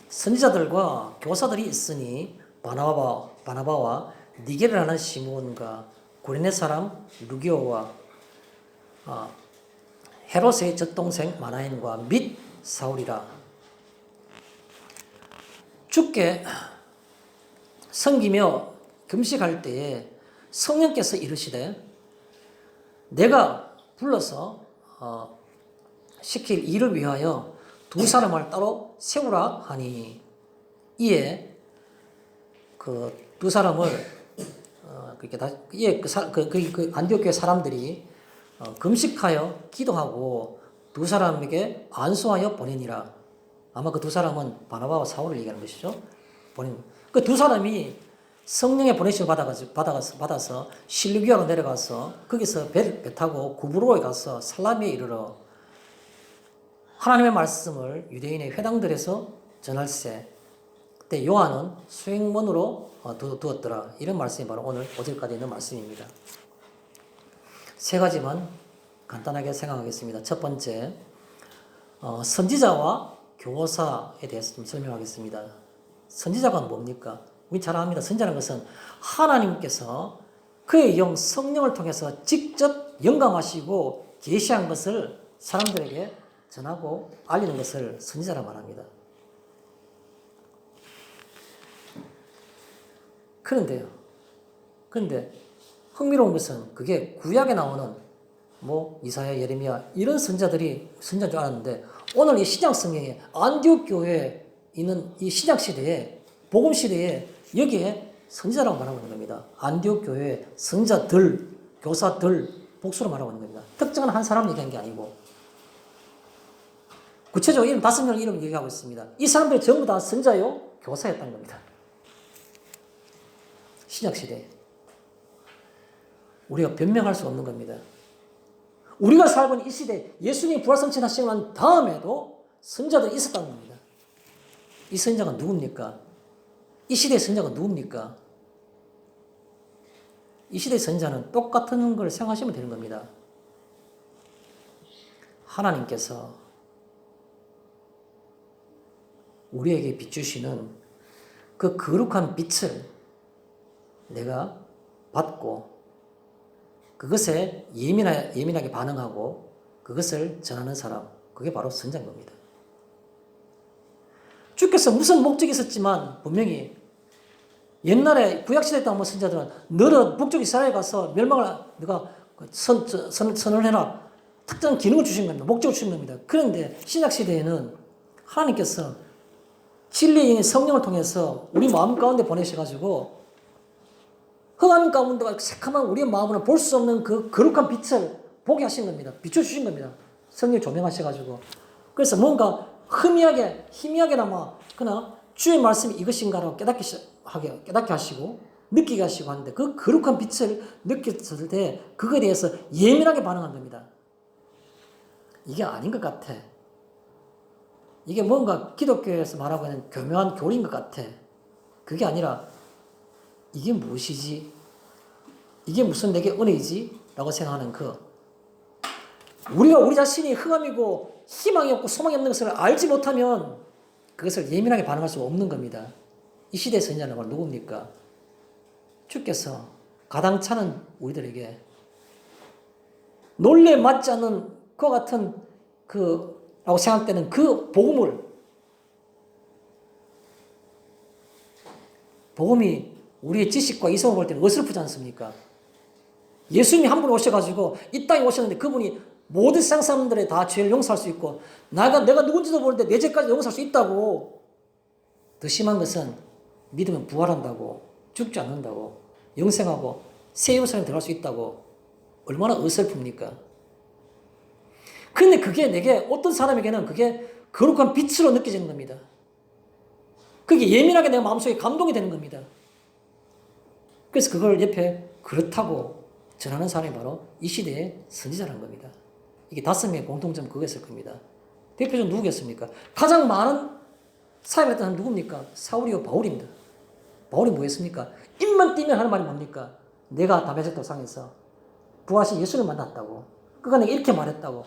선지자들과 교사들이 있으니 바나바와 니게르라는 시몬과 구레네 사람 루기오와 헤롯의 젖동생 마나엔과 및 사울이라. 주께 섬기며 금식할 때에 성령께서 이르시되 내가 불러서 시킬 일을 위하여 두 사람을 따로 세우라 하니 이에 그 두 사람을 그 안디옥 교회 사람들이 금식하여 기도하고 두 사람에게 안수하여 보내니라. 아마 그 두 사람은 바나바와 사울을 얘기하는 것이죠. 그 두 사람이 성령의 보내심을 받아서 실루기아로 내려가서 거기서 배 타고 구브로에 가서 살라미에 이르러 하나님의 말씀을 유대인의 회당들에서 전할세. 그때 요한은 수행문으로 두었더라. 이런 말씀이 바로 오늘 5절까지 있는 말씀입니다. 세 가지만 간단하게 생각하겠습니다. 첫 번째, 선지자와 교사에 대해서 좀 설명하겠습니다. 선지자가 뭡니까? 우리 잘 압니다. 선지자라는 것은 하나님께서 그의 영 성령을 통해서 직접 영감하시고 계시한 것을 사람들에게 전하고 알리는 것을 선지자라고 말합니다. 그런데 흥미로운 것은 그게 구약에 나오는 뭐 이사야, 예레미야 이런 선지자들이 선지자인 줄 알았는데 오늘 이 신약 성경에 안디옥 교회에 있는 이 신약 시대에 복음 시대에 여기에 선지자라고 말하고 있는 겁니다. 안디옥 교회 선지자들, 교사들 복수로 말하고 있는 겁니다. 특정한 한 사람 얘기한 게 아니고 구체적으로 이름 5명의 이름을 얘기하고 있습니다. 이 사람들이 전부 다 선자요, 교사였다는 겁니다. 신약시대에. 우리가 변명할 수 없는 겁니다. 우리가 살고 있는 이 시대에 예수님이 부활승천하시고 난 다음에도 선자들이 있었다는 겁니다. 이 선자가 누굽니까? 이 시대의 선자가 누굽니까? 이 시대의 선자는 똑같은 걸 생각하시면 되는 겁니다. 하나님께서 우리에게 비추시는 그 거룩한 빛을 내가 받고 그것에 예민하게 반응하고 그것을 전하는 사람, 그게 바로 선자인 겁니다. 주께서 무슨 목적이 있었지만 분명히 옛날에 구약시대 때 한번 선자들은 너는 북쪽 이스라엘 가서 멸망을 네가 선을 해라. 특정한 기능을 주신 겁니다. 목적을 주신 겁니다. 그런데 신약시대에는 하나님께서 진리의 성령을 통해서 우리 마음 가운데 보내셔가지고 흑암 가운데가 새카만 우리의 마음으로 볼 수 없는 그 거룩한 빛을 보게 하신 겁니다. 비춰주신 겁니다. 성령 조명하셔가지고. 그래서 뭔가 희미하게나마 그러나 주의 말씀이 이것인가라고 깨닫게 하시고 느끼게 하시고 하는데 그 거룩한 빛을 느꼈을 때 그거에 대해서 예민하게 반응한 겁니다. 이게 아닌 것 같아. 이게 뭔가 기독교에서 말하고 있는 교묘한 교리인 것 같아. 그게 아니라 이게 무엇이지? 이게 무슨 내게 은혜이지? 라고 생각하는 우리가 우리 자신이 흑암이고 희망이 없고 소망이 없는 것을 알지 못하면 그것을 예민하게 반응할 수 없는 겁니다. 이 시대의 선자는 바로 누굽니까? 주께서 가당차는 우리들에게 논리에 맞지 않는 그와 같은 라고 생각되는 그 복음이 우리의 지식과 이성을 볼 때는 어설프지 않습니까? 예수님이 한 분 오셔가지고 이 땅에 오셨는데 그분이 모든 세상 사람들의 다 죄를 용서할 수 있고 내가 누군지도 모르는데 내 죄까지 용서할 수 있다고. 더 심한 것은 믿으면 부활한다고, 죽지 않는다고, 영생하고 새 예루살렘에 들어갈 수 있다고. 얼마나 어설픕니까? 근데 그게 내게 어떤 사람에게는 그게 거룩한 빛으로 느껴지는 겁니다. 그게 예민하게 내 마음속에 감동이 되는 겁니다. 그래서 그걸 옆에 그렇다고 전하는 사람이 바로 이 시대의 선지자라는 겁니다. 이게 5명의 공통점 그거였을 겁니다. 대표적으로 누구겠습니까? 가장 많은 사역을 했던 사람 누굽니까? 사울이요 바울입니다. 바울이 뭐였습니까? 입만 띄면 하는 말이 뭡니까? 내가 다메섹 도상에서 부활하신 예수를 만났다고. 그가 내가 이렇게 말했다고.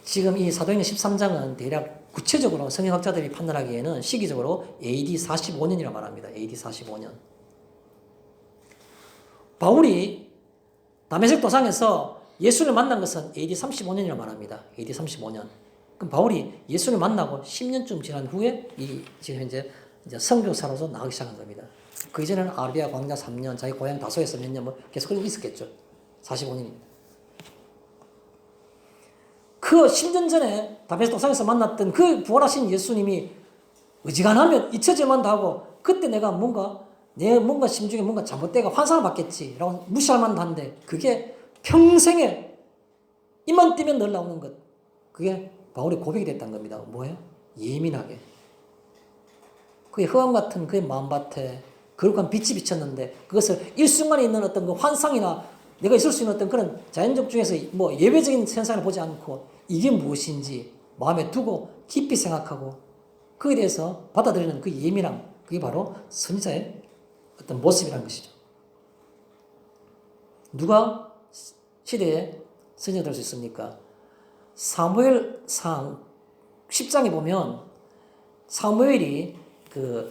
지금 이 사도행전 13장은 대략 구체적으로 성경학자들이 판단하기에는 시기적으로 AD 45년이라고 말합니다. AD 45년. 바울이 다메섹 도상에서 예수를 만난 것은 AD 35년이라고 말합니다. AD 35년. 그럼 바울이 예수를 만나고 10년쯤 지난 후에 지금 현재 선교사로서 나가기 시작한 겁니다. 그 이전에는 아르비아 광야 3년, 자기 고향 다소에서 몇 년 계속 그러고 있었겠죠. 45년입니다. 그 10년 전에 다메섹 도상에서 만났던 그 부활하신 예수님이 어지간하면 잊혀질만도 하고 그때 내가 뭔가 심중에 뭔가 잘못되고 환상을 받겠지라고 무시할 만도 한데 그게 평생에 입만 띄면 늘 나오는 것. 그게 바울의 고백이 됐다는 겁니다. 뭐예요? 예민하게. 그의 흑암 같은 그의 마음밭에 거룩한 빛이 비쳤는데 그것을 일순간에 있는 어떤 그 환상이나 내가 있을 수 있는 어떤 그런 자연적 중에서 예외적인 현상을 보지 않고 이게 무엇인지 마음에 두고 깊이 생각하고 그에 대해서 받아들이는 그 예민함, 그게 바로 선지자의 어떤 모습이라는 것이죠. 누가 시대에 선지자 될 수 있습니까? 사무엘상 10장에 보면 사무엘이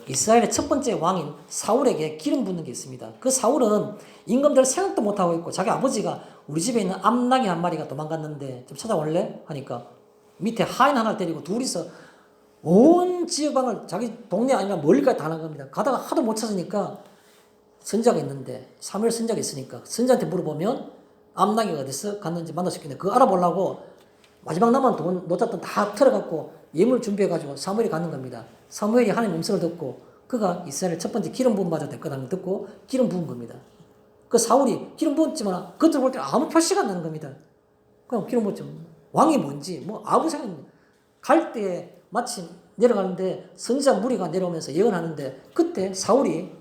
이스라엘의 첫 번째 왕인 사울에게 기름 붓는 게 있습니다. 그 사울은 임금들 생각도 못하고 있고 자기 아버지가 우리 집에 있는 암나귀 한 마리가 도망갔는데 좀 찾아올래? 하니까 밑에 하인 하나 데리고 둘이서 온 지역방을 자기 동네 아니라 멀리까지 다 나간 겁니다. 가다가 하도 못 찾으니까 선지자가 있는데 사무엘 선지자가 있으니까 선지자한테 물어보면 암나귀가 어디서 갔는지 만날 수 있겠는데 그거 알아보려고 마지막 남은 돈 놓쳤던 다 털어갖고 예물 준비해가지고 사무엘이 가는 겁니다. 사무엘이 하나님 음성을 듣고 그가 이스라엘 첫 번째 기름 부음 받아야 될 거라는 걸 듣고 기름 부은 겁니다. 그 사울이 기름 부었지만 겉으로 볼 때 아무 표시가 안 나는 겁니다. 그냥 기름 부었죠. 왕이 뭔지 뭐 아무 생각 갈 때 마침 내려가는데 선지자 무리가 내려오면서 예언하는데 그때 사울이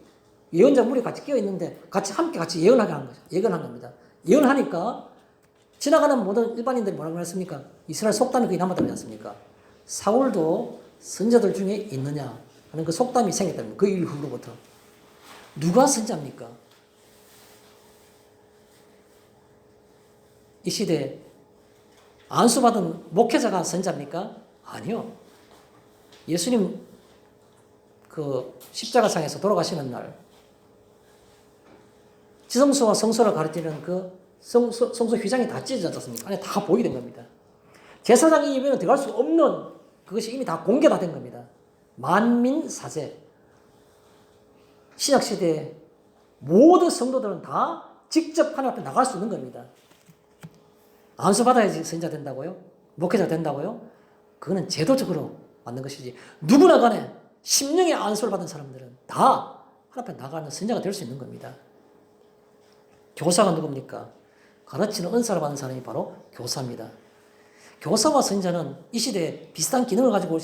예언자 무리 같이 끼어 있는데 함께 예언하게 한 거죠. 예언한 겁니다. 예언하니까 지나가는 모든 일반인들이 뭐라고 했습니까? 이스라엘 속담이 그게 남았다지 않습니까? 사울도 선지자들 중에 있느냐 하는 그 속담이 생겼다는 그 이후로부터. 누가 선지자입니까? 이 시대에 안수받은 목회자가 선지자입니까? 아니요. 예수님 그 십자가상에서 돌아가시는 날 지성소와 성소를 가르치는 그 성소 휘장이 다 찢어졌지 않습니까? 안에 다 보이게 된 겁니다. 제사장 이외에는 들어갈 수 없는 그것이 이미 다 공개가 된 겁니다. 만민사제. 신약시대에 모든 성도들은 다 직접 하나님 앞에 나갈 수 있는 겁니다. 안수받아야지 선지자 된다고요? 목회자 된다고요? 그거는 제도적으로 맞는 것이지. 누구나 간에 심령의 안수를 받은 사람들은 다 하나님 앞에 나가는 선지자가 될 수 있는 겁니다. 교사가 누굽니까? 가르치는 은사를 받는 사람이 바로 교사입니다. 교사와 선지자는 이 시대에 비슷한 기능을 가지고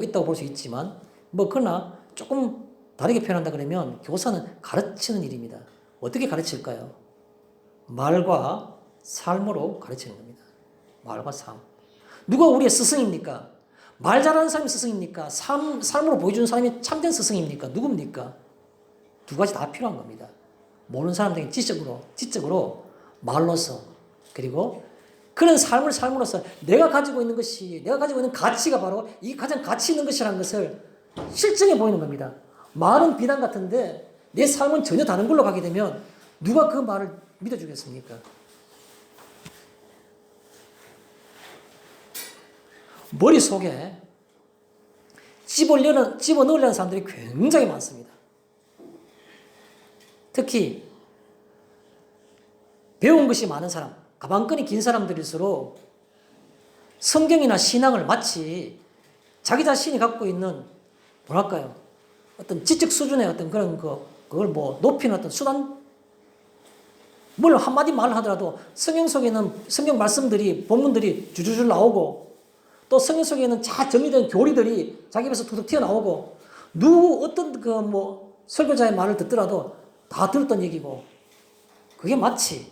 있다고 볼 수 있지만 그러나 조금 다르게 표현한다 그러면 교사는 가르치는 일입니다. 어떻게 가르칠까요? 말과 삶으로 가르치는 겁니다. 말과 삶. 누가 우리의 스승입니까? 말 잘하는 사람이 스승입니까? 삶으로 보여주는 사람이 참된 스승입니까? 누굽니까? 두 가지 다 필요한 겁니다. 모르는 사람들에게 지적으로 말로서 그리고 그런 삶을 삶으로써 내가 가지고 있는 가치가 바로 이 가장 가치 있는 것이라는 것을 실증해 보이는 겁니다. 말은 비단 같은데 내 삶은 전혀 다른 걸로 가게 되면 누가 그 말을 믿어주겠습니까? 머릿속에 집어넣으려는 사람들이 굉장히 많습니다. 특히 배운 것이 많은 사람, 가방끈이 긴 사람들일수록 성경이나 신앙을 마치 자기 자신이 갖고 있는 어떤 지적 수준의 어떤 그런 그걸 높이는 어떤 수단, 뭘 한마디 말을 하더라도 성경 속에는 성경 말씀들이 본문들이 주주줄 나오고 또 성경 속에는 잘 정리된 교리들이 자기 입에서 툭툭 튀어나오고 어떤 설교자의 말을 듣더라도 다 들었던 얘기고 그게 마치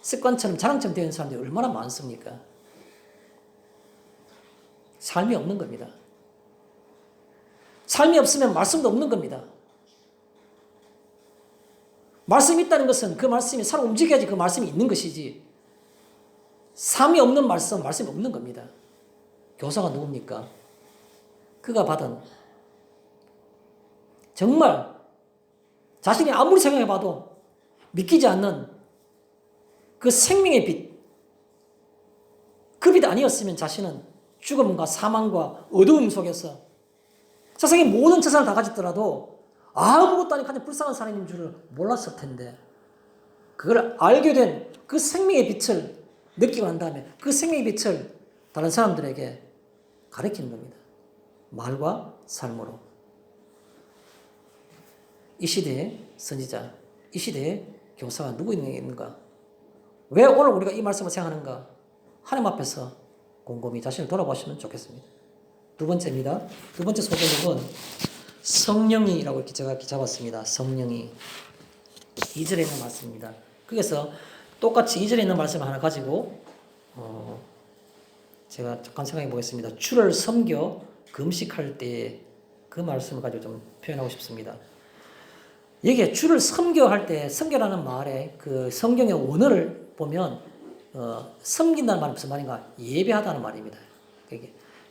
습관처럼 자랑처럼 되는 사람들이 얼마나 많습니까? 삶이 없는 겁니다. 삶이 없으면 말씀도 없는 겁니다. 말씀이 있다는 것은 그 말씀이 살아 움직여야지 그 말씀이 있는 것이지 삶이 없는 말씀이 없는 겁니다. 교사가 누굽니까? 그가 받은 정말 자신이 아무리 생각해봐도 믿기지 않는 그 생명의 빛, 그 빛 아니었으면 자신은 죽음과 사망과 어두움 속에서 세상의 모든 재산을 다 가졌더라도 아무것도 아닌 가장 불쌍한 사람인 줄을 몰랐을 텐데 그걸 알게 된 그 생명의 빛을 느끼고 난 다음에 그 생명의 빛을 다른 사람들에게 가르치는 겁니다. 말과 삶으로. 이 시대의 선지자, 이 시대의 교사가 누구 있는가? 왜 오늘 우리가 이 말씀을 생각하는가? 하나님 앞에서 곰곰이 자신을 돌아보시면 좋겠습니다. 두 번째입니다. 두 번째 소제목은 성령이라고 이렇게 제가 잡았습니다. 성령이 2절에 있는 말씀입니다. 거기서 똑같이 2절에 있는 말씀을 하나 가지고 제가 잠깐 생각해 보겠습니다. 주를 섬겨 금식할 때 그 말씀을 가지고 좀 표현하고 싶습니다. 여기에 주를 섬겨할 때 섬겨라는 말에 그 성경의 원어를 보면 섬긴다는 말은 무슨 말인가? 예배하다는 말입니다.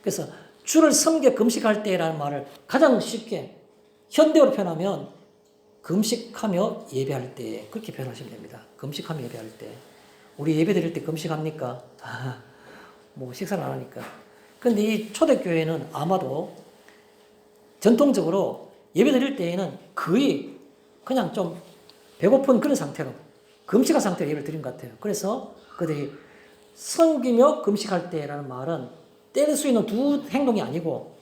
그래서 주를 섬겨 금식할 때라는 말을 가장 쉽게 현대어로 표현하면 금식하며 예배할 때 그렇게 표현하시면 됩니다. 금식하며 예배할 때. 우리 예배 드릴 때 금식합니까? 식사를 안 하니까. 근데 이 초대교회는 아마도 전통적으로 예배 드릴 때에는 거의 그냥 좀 배고픈 그런 상태로 금식한 상태로 예배를 드린 것 같아요. 그래서 그들이 섬기며 금식할 때라는 말은 때릴 수 있는 두 행동이 아니고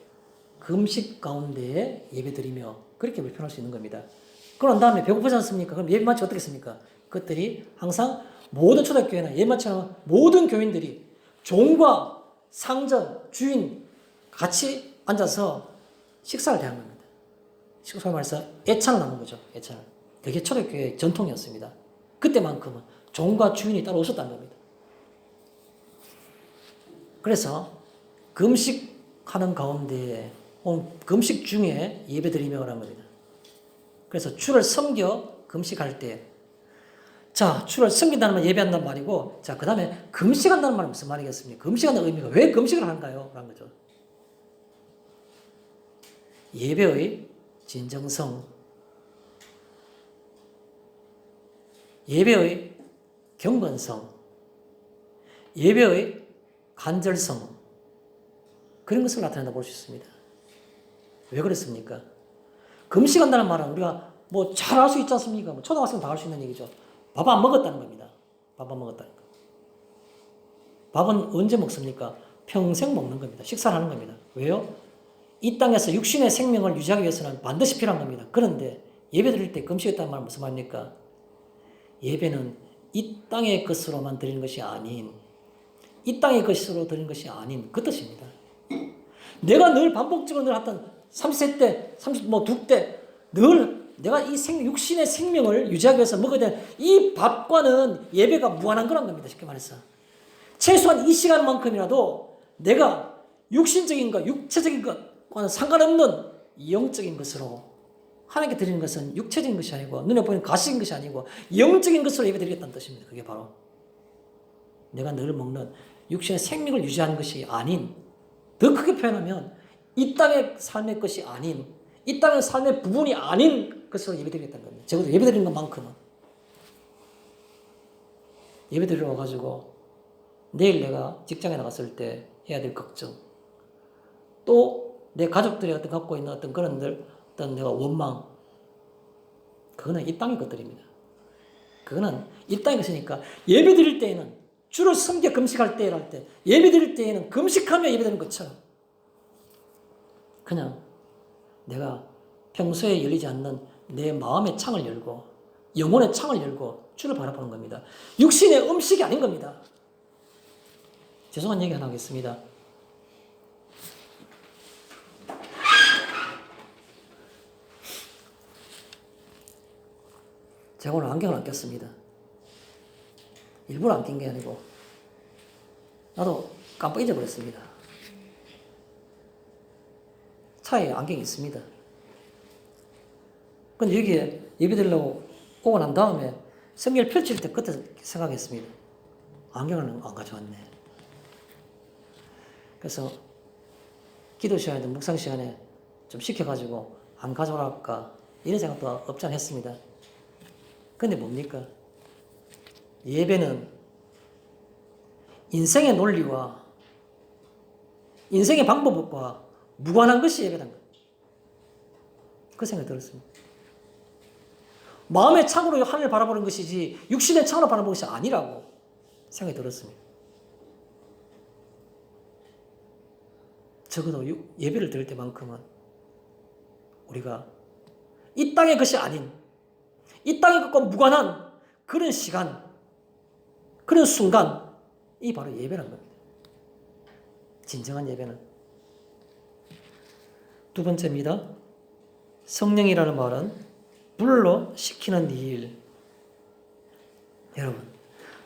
금식 가운데에 예배 드리며 그렇게 표현할 수 있는 겁니다. 그런 다음에 배고프지 않습니까? 그럼 예배 마치 어떻겠습니까? 그것들이 항상 모든 초대교회나 예배 마치는 모든 교인들이 종과 상전, 주인 같이 앉아서 식사를 대한 겁니다. 소위 말해서 애찬을 나눈 거죠. 애찬을. 되게 초대교회의 전통이었습니다. 그때만큼은 종과 주인이 따로 없었다는 겁니다. 그래서 금식하는 가운데 금식 중에 예배드리며 하는 겁니다. 그래서 주를 섬겨 금식할 때, 자, 주를 섬긴다는 말 예배한다는 말이고, 자, 그 다음에 금식한다는 말은 무슨 말이겠습니까? 금식한다는 의미가 왜 금식을 하는가요? 라는 거죠. 예배의 진정성, 예배의 경건성, 예배의 간절성, 그런 것을 나타낸다 볼 수 있습니다. 왜 그렇습니까? 금식한다는 말은 우리가 뭐 잘 할 수 있지 않습니까? 뭐 초등학생 다 할 수 있는 얘기죠. 밥 안 먹었다는 겁니다. 밥 안 먹었다는 거. 밥은 언제 먹습니까? 평생 먹는 겁니다. 식사를 하는 겁니다. 왜요? 이 땅에서 육신의 생명을 유지하기 위해서는 반드시 필요한 겁니다. 그런데 예배 드릴 때 금식했다는 말은 무슨 말입니까? 예배는 이 땅의 것으로만 드리는 것이 아닌, 이 땅의 것으로 드리는 것이 아닌 그 뜻입니다. 내가 늘 반복적으로 늘 했던 30세 때, 뭐 2대, 늘 내가 이 육신의 생명을 유지하기 위해서 먹어야 될 이 밥과는 예배가 무한한 거란 겁니다. 쉽게 말해서. 최소한 이 시간만큼이라도 내가 육신적인 것, 육체적인 것과는 상관없는 영적인 것으로, 하나님께 드리는 것은 육체적인 것이 아니고 눈에 보이는 가시인 것이 아니고 영적인 것으로 예배드리겠다는 뜻입니다. 그게 바로 내가 늘 먹는 육신의 생명을 유지하는 것이 아닌, 더 크게 표현하면 이 땅의 삶의 것이 아닌, 이 땅의 삶의 부분이 아닌 것으로 예배드리겠다는 겁니다. 적어도 예배드리는 것만큼은. 예배드리러 와가지고 내일 내가 직장에 나갔을 때 해야 될 걱정, 또 내 가족들이 어떤 갖고 있는 어떤 그런 어떤 내가 원망, 그거는 이 땅의 것들입니다. 그거는 이 땅의 것이니까 예배 드릴 때에는, 주를 섬겨 금식할 때, 할 때, 예배 드릴 때에는 금식하며 예배 드리는 것처럼 그냥 내가 평소에 열리지 않는 내 마음의 창을 열고 영혼의 창을 열고 주를 바라보는 겁니다. 육신의 음식이 아닌 겁니다. 죄송한 얘기 하나 하겠습니다. 제가 오늘 안경을 안 꼈습니다. 일부러 안 낀 게 아니고 나도 깜빡 잊어버렸습니다. 차에 안경이 있습니다. 근데 여기에 예배드리려고 오고 난 다음에 성경을 펼칠 때 그때 생각했습니다. 안경을 안 가져왔네. 그래서 기도 시간에, 묵상 시간에 좀 시켜가지고 안 가져올까 이런 생각도 없지 않아 했습니다. 근데 뭡니까? 예배는 인생의 논리와 인생의 방법과 무관한 것이 예배란 거예요. 그 생각이 들었습니다. 마음의 창으로 하늘을 바라보는 것이지 육신의 창으로 바라보는 것이 아니라고 생각이 들었습니다. 적어도 예배를 드릴 때만큼은 우리가 이 땅의 것이 아닌, 이 땅의 것과 무관한 그런 시간, 그런 순간이 바로 예배란 겁니다. 진정한 예배는. 두 번째입니다. 성령이라는 말은 불로 시키는 일. 여러분,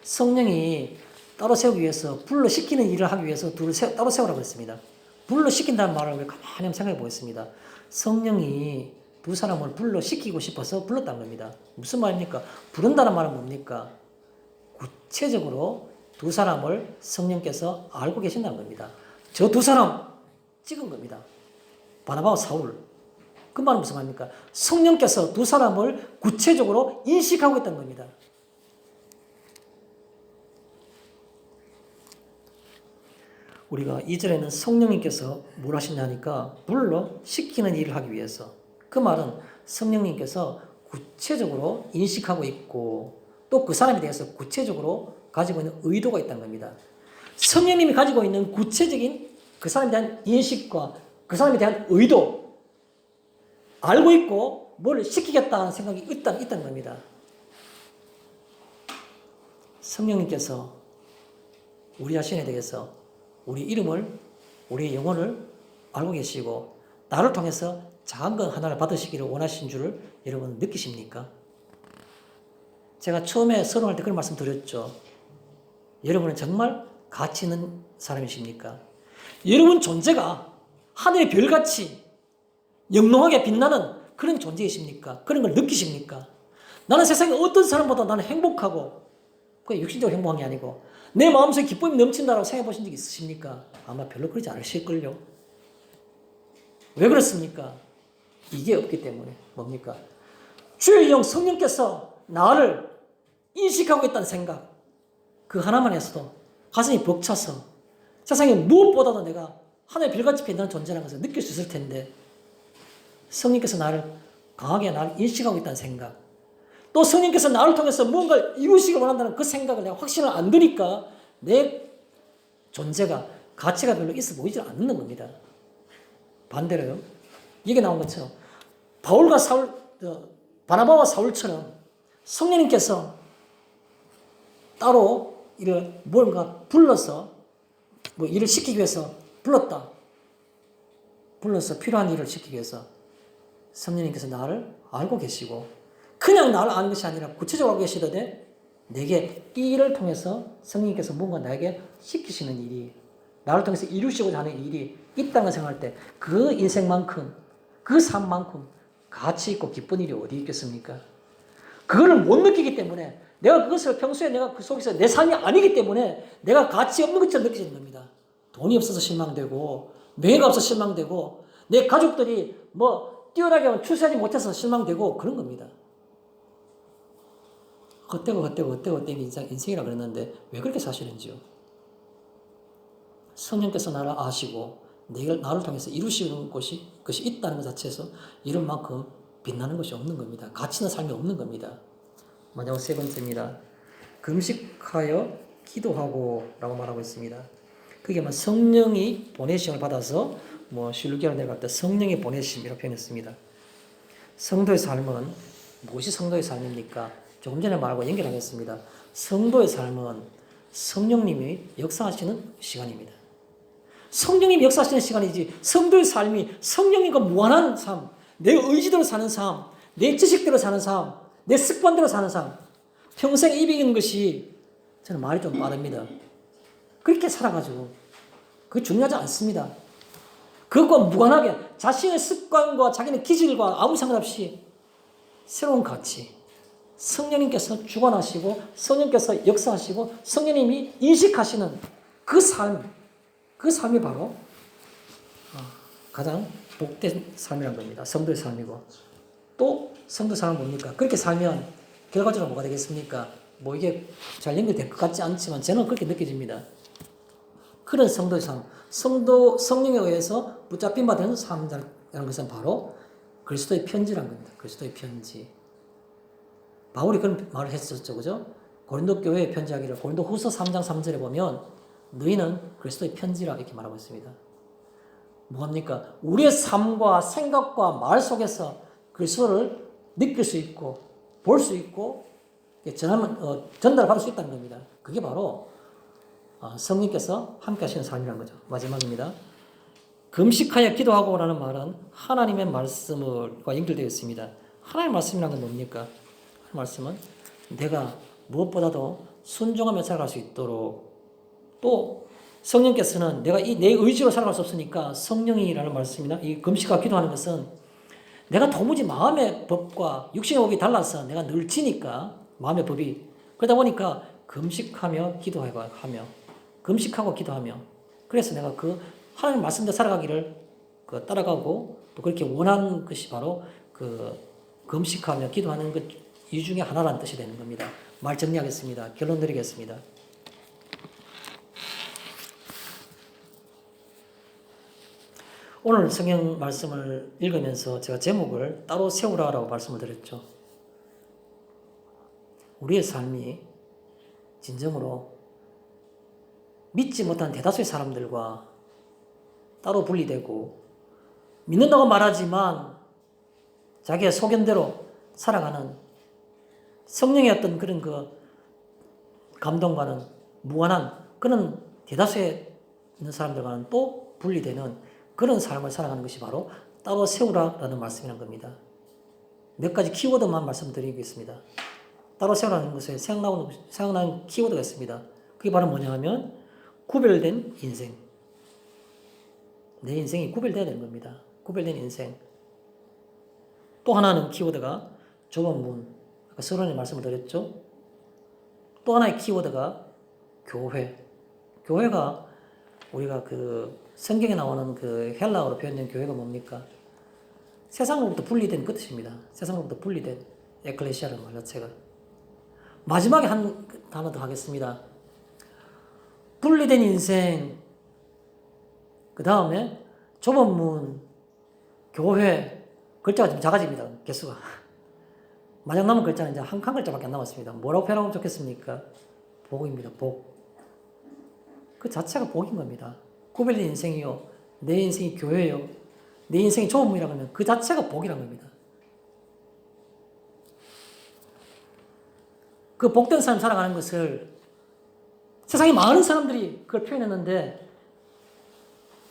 성령이 따로 세우기 위해서, 불로 시키는 일을 하기 위해서 둘을 따로 세우라고 했습니다. 불로 시킨다는 말을 우리 가만히 한번 생각해 보겠습니다. 성령이 두 사람을 불러 시키고 싶어서 불렀다는 겁니다. 무슨 말입니까? 부른다는 말은 뭡니까? 구체적으로 두 사람을 성령께서 알고 계신다는 겁니다. 저 두 사람 찍은 겁니다. 바나바와 사울. 그 말은 무슨 말입니까? 성령께서 두 사람을 구체적으로 인식하고 있다는 겁니다. 우리가 2절에는 성령님께서 뭘 하시냐니까 불러 시키는 일을 하기 위해서, 그 말은 성령님께서 구체적으로 인식하고 있고 또 그 사람에 대해서 구체적으로 가지고 있는 의도가 있다는 겁니다. 성령님이 가지고 있는 구체적인 그 사람에 대한 인식과 그 사람에 대한 의도, 알고 있고 뭘 시키겠다는 생각이 있다는 겁니다. 성령님께서 우리 자신에 대해서 우리 이름을, 우리의 영혼을 알고 계시고 나를 통해서 작은 것 하나를 받으시기를 원하신 줄을 여러분 느끼십니까? 제가 처음에 설명할 때 그런 말씀 드렸죠. 여러분은 정말 가치 있는 사람이십니까? 여러분 존재가 하늘의 별같이 영롱하게 빛나는 그런 존재이십니까? 그런 걸 느끼십니까? 나는 세상에 어떤 사람보다 나는 행복하고, 그게 육신적으로 행복한 게 아니고 내 마음속에 기쁨이 넘친다라고 생각해 보신 적 있으십니까? 아마 별로 그러지 않으실걸요. 왜 그렇습니까? 이게 없기 때문에. 뭡니까? 주의 영 성령께서 나를 인식하고 있다는 생각, 그 하나만 해서도 가슴이 벅차서 세상에 무엇보다도 내가 하늘의 별같이 빛나는 존재라는 것을 느낄 수 있을 텐데, 성령께서 나를 강하게 나를 인식하고 있다는 생각, 또 성령께서 나를 통해서 무언가를 이루시길 원한다는 그 생각을 내가 확신을 안 드니까 내 존재가 가치가 별로 있어 보이지 않는 겁니다. 반대로요. 이게 나온 것처럼 바울과 사울, 바나바와 사울처럼 성령님께서 따로 이를 뭔가 불러서 뭐 일을 시키기 위해서 불렀다. 불러서 필요한 일을 시키기 위해서 성령님께서 나를 알고 계시고, 그냥 나를 아는 것이 아니라 구체적으로 알고 계시던데 내게 이 일을 통해서 성령님께서 뭔가 나에게 시키시는 일이, 나를 통해서 이루시고자 하는 일이 있다는 생각할 때 그 인생만큼, 그 삶만큼 가치 있고 기쁜 일이 어디 있겠습니까? 그거를 못 느끼기 때문에, 내가 그것을 평소에 내가 그 속에서 내 삶이 아니기 때문에 내가 가치 없는 것처럼 느껴지는 겁니다. 돈이 없어서 실망되고, 명예가 없어서 실망되고, 내 가족들이 뭐 뛰어나게 출세하지 못해서 실망되고, 그런 겁니다. 헛되고 인생이라 그랬는데 왜 그렇게 사시는지요? 성령께서 나를 아시고 나를 통해서 이루시는 것이 있다는 것 자체에서 이런 만큼 빛나는 것이 없는 겁니다. 가치 있는 삶이 없는 겁니다. 마지막 세 번째입니다. 금식하여 기도하고 라고 말하고 있습니다. 그게 성령이 보내심을 받아서 실루기로 내려갈 때 성령이 보내심이라고 표현했습니다. 성도의 삶은 무엇이 성도의 삶입니까? 조금 전에 말하고 연결하겠습니다. 성도의 삶은 성령님이 역사하시는 시간입니다. 성령님이 역사하시는 시간이지, 성도의 삶이 성령님과 무한한 삶, 내 의지대로 사는 삶, 내 지식대로 사는 삶, 내 습관대로 사는 삶, 평생 이기는 것이, 저는 말이 좀 빠릅니다. 그렇게 살아가지고 그게 중요하지 않습니다. 그것과 무관하게 자신의 습관과 자기의 기질과 아무 상관없이 새로운 가치, 성령님께서 주관하시고 성령님께서 역사하시고 성령님이 인식하시는 그 삶이 바로 가장 복된 삶이라는 겁니다. 성도의 삶이고, 또 성도 삶은 뭡니까? 그렇게 살면 결과적으로 뭐가 되겠습니까? 이게 잘 연결될 것 같지 않지만 저는 그렇게 느껴집니다. 그런 성도의 삶, 성령에 의해서 붙잡힌 바 되는 삶이라는 것은 바로 그리스도의 편지라는 겁니다. 그리스도의 편지. 바울이 그런 말을 했었죠. 그죠? 고린도 교회에 편지하기를 고린도 후서 3장 3절에 보면 너희는 그리스도의 편지라 이렇게 말하고 있습니다. 뭐합니까? 우리의 삶과 생각과 말 속에서 그리스도를 느낄 수 있고 볼 수 있고 전달받을 수 있다는 겁니다. 그게 바로 성령께서 함께 하시는 삶이라는 거죠. 마지막입니다. 금식하여 기도하고라는 말은 하나님의 말씀과 연결되어 있습니다. 하나님의 말씀이라는 건 뭡니까? 말씀은 내가 무엇보다도 순종하며 살아갈 수 있도록, 또 성령께서는 내가 내 의지로 살아갈 수 없으니까 성령이라는 말씀이나 이 금식과 기도하는 것은 내가 도무지 마음의 법과 육신의 법이 달라서 내가 늘 지니까 마음의 법이, 그러다 보니까 금식하며 금식하고 기도하며, 그래서 내가 그 하나님 말씀대로 살아가기를 따라가고 또 그렇게 원하는 것이 바로 그 금식하며 기도하는 것 이 중에 하나라는 뜻이 되는 겁니다. 말 정리하겠습니다. 결론 드리겠습니다. 오늘 성경 말씀을 읽으면서 제가 제목을 따로 세우라라고 말씀을 드렸죠. 우리의 삶이 진정으로 믿지 못한 대다수의 사람들과 따로 분리되고, 믿는다고 말하지만 자기의 소견대로 살아가는 성령의 어떤 그런 감동과는 무관한 그런 대다수의 있는 사람들과는 또 분리되는 그런 삶을 살아가는 것이 바로 따로 세우라라는 말씀이란 겁니다. 몇 가지 키워드만 말씀드리겠습니다. 따로 세우라는 것에 생각나는 키워드가 있습니다. 그게 바로 뭐냐 하면 구별된 인생. 내 인생이 구별되어야 되는 겁니다. 구별된 인생. 또 하나는 키워드가 좁은 문. 아까 서론에 말씀을 드렸죠. 또 하나의 키워드가 교회. 교회가 우리가 그 성경에 나오는 그 헬라어로 표현된 교회가 뭡니까? 세상으로부터 분리된 그 뜻입니다. 세상으로부터 분리된 에클레시아라는 말 자체가. 마지막에 한 단어 더 하겠습니다. 분리된 인생, 그 다음에 좁은 문, 교회, 글자가 좀 작아집니다. 개수가. 마지막 남은 글자는 이제 한 글자밖에 안 남았습니다. 뭐라고 표현하면 좋겠습니까? 복입니다. 복. 그 자체가 복인 겁니다. 구별된 인생이요. 내 인생이 교회요. 내 인생이 좁은 문이라고 하면 그 자체가 복이란 겁니다. 그 복된 삶 살아가는 것을 세상에 많은 사람들이 그걸 표현했는데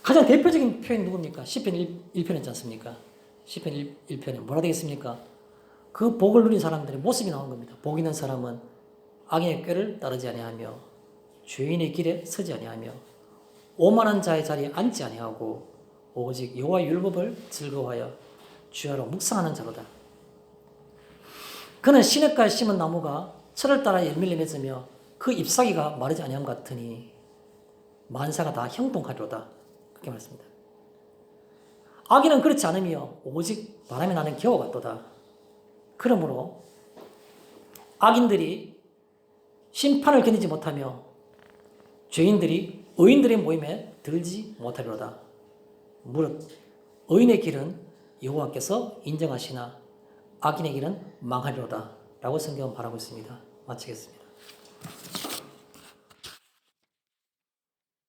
가장 대표적인 표현이 누굽니까? 시편 1편 있지 않습니까? 시편 1편에 뭐라 되겠습니까? 그 복을 누린 사람들의 모습이 나온 겁니다. 복 있는 사람은 악인의 꾀를 따르지 아니하며 죄인의 길에 서지 아니하며 오만한 자의 자리에 앉지 아니하고 오직 여호와의 율법을 즐거워하여 주야로 묵상하는 자로다. 그는 시냇가에 심은 나무가 철을 따라 열매를 맺으며 그 잎사귀가 마르지 아니함 같으니 만사가 다 형통하리로다. 그렇게 말했습니다. 악인은 그렇지 않으며 오직 바람이 나는 겨와 같도다. 그러므로 악인들이 심판을 견디지 못하며 죄인들이 의인들의 모임에 들지 못하리로다. 무릇 의인의 길은 여호와께서 인정하시나 악인의 길은 망하리로다. 라고 성경은 말하고 있습니다. 마치겠습니다.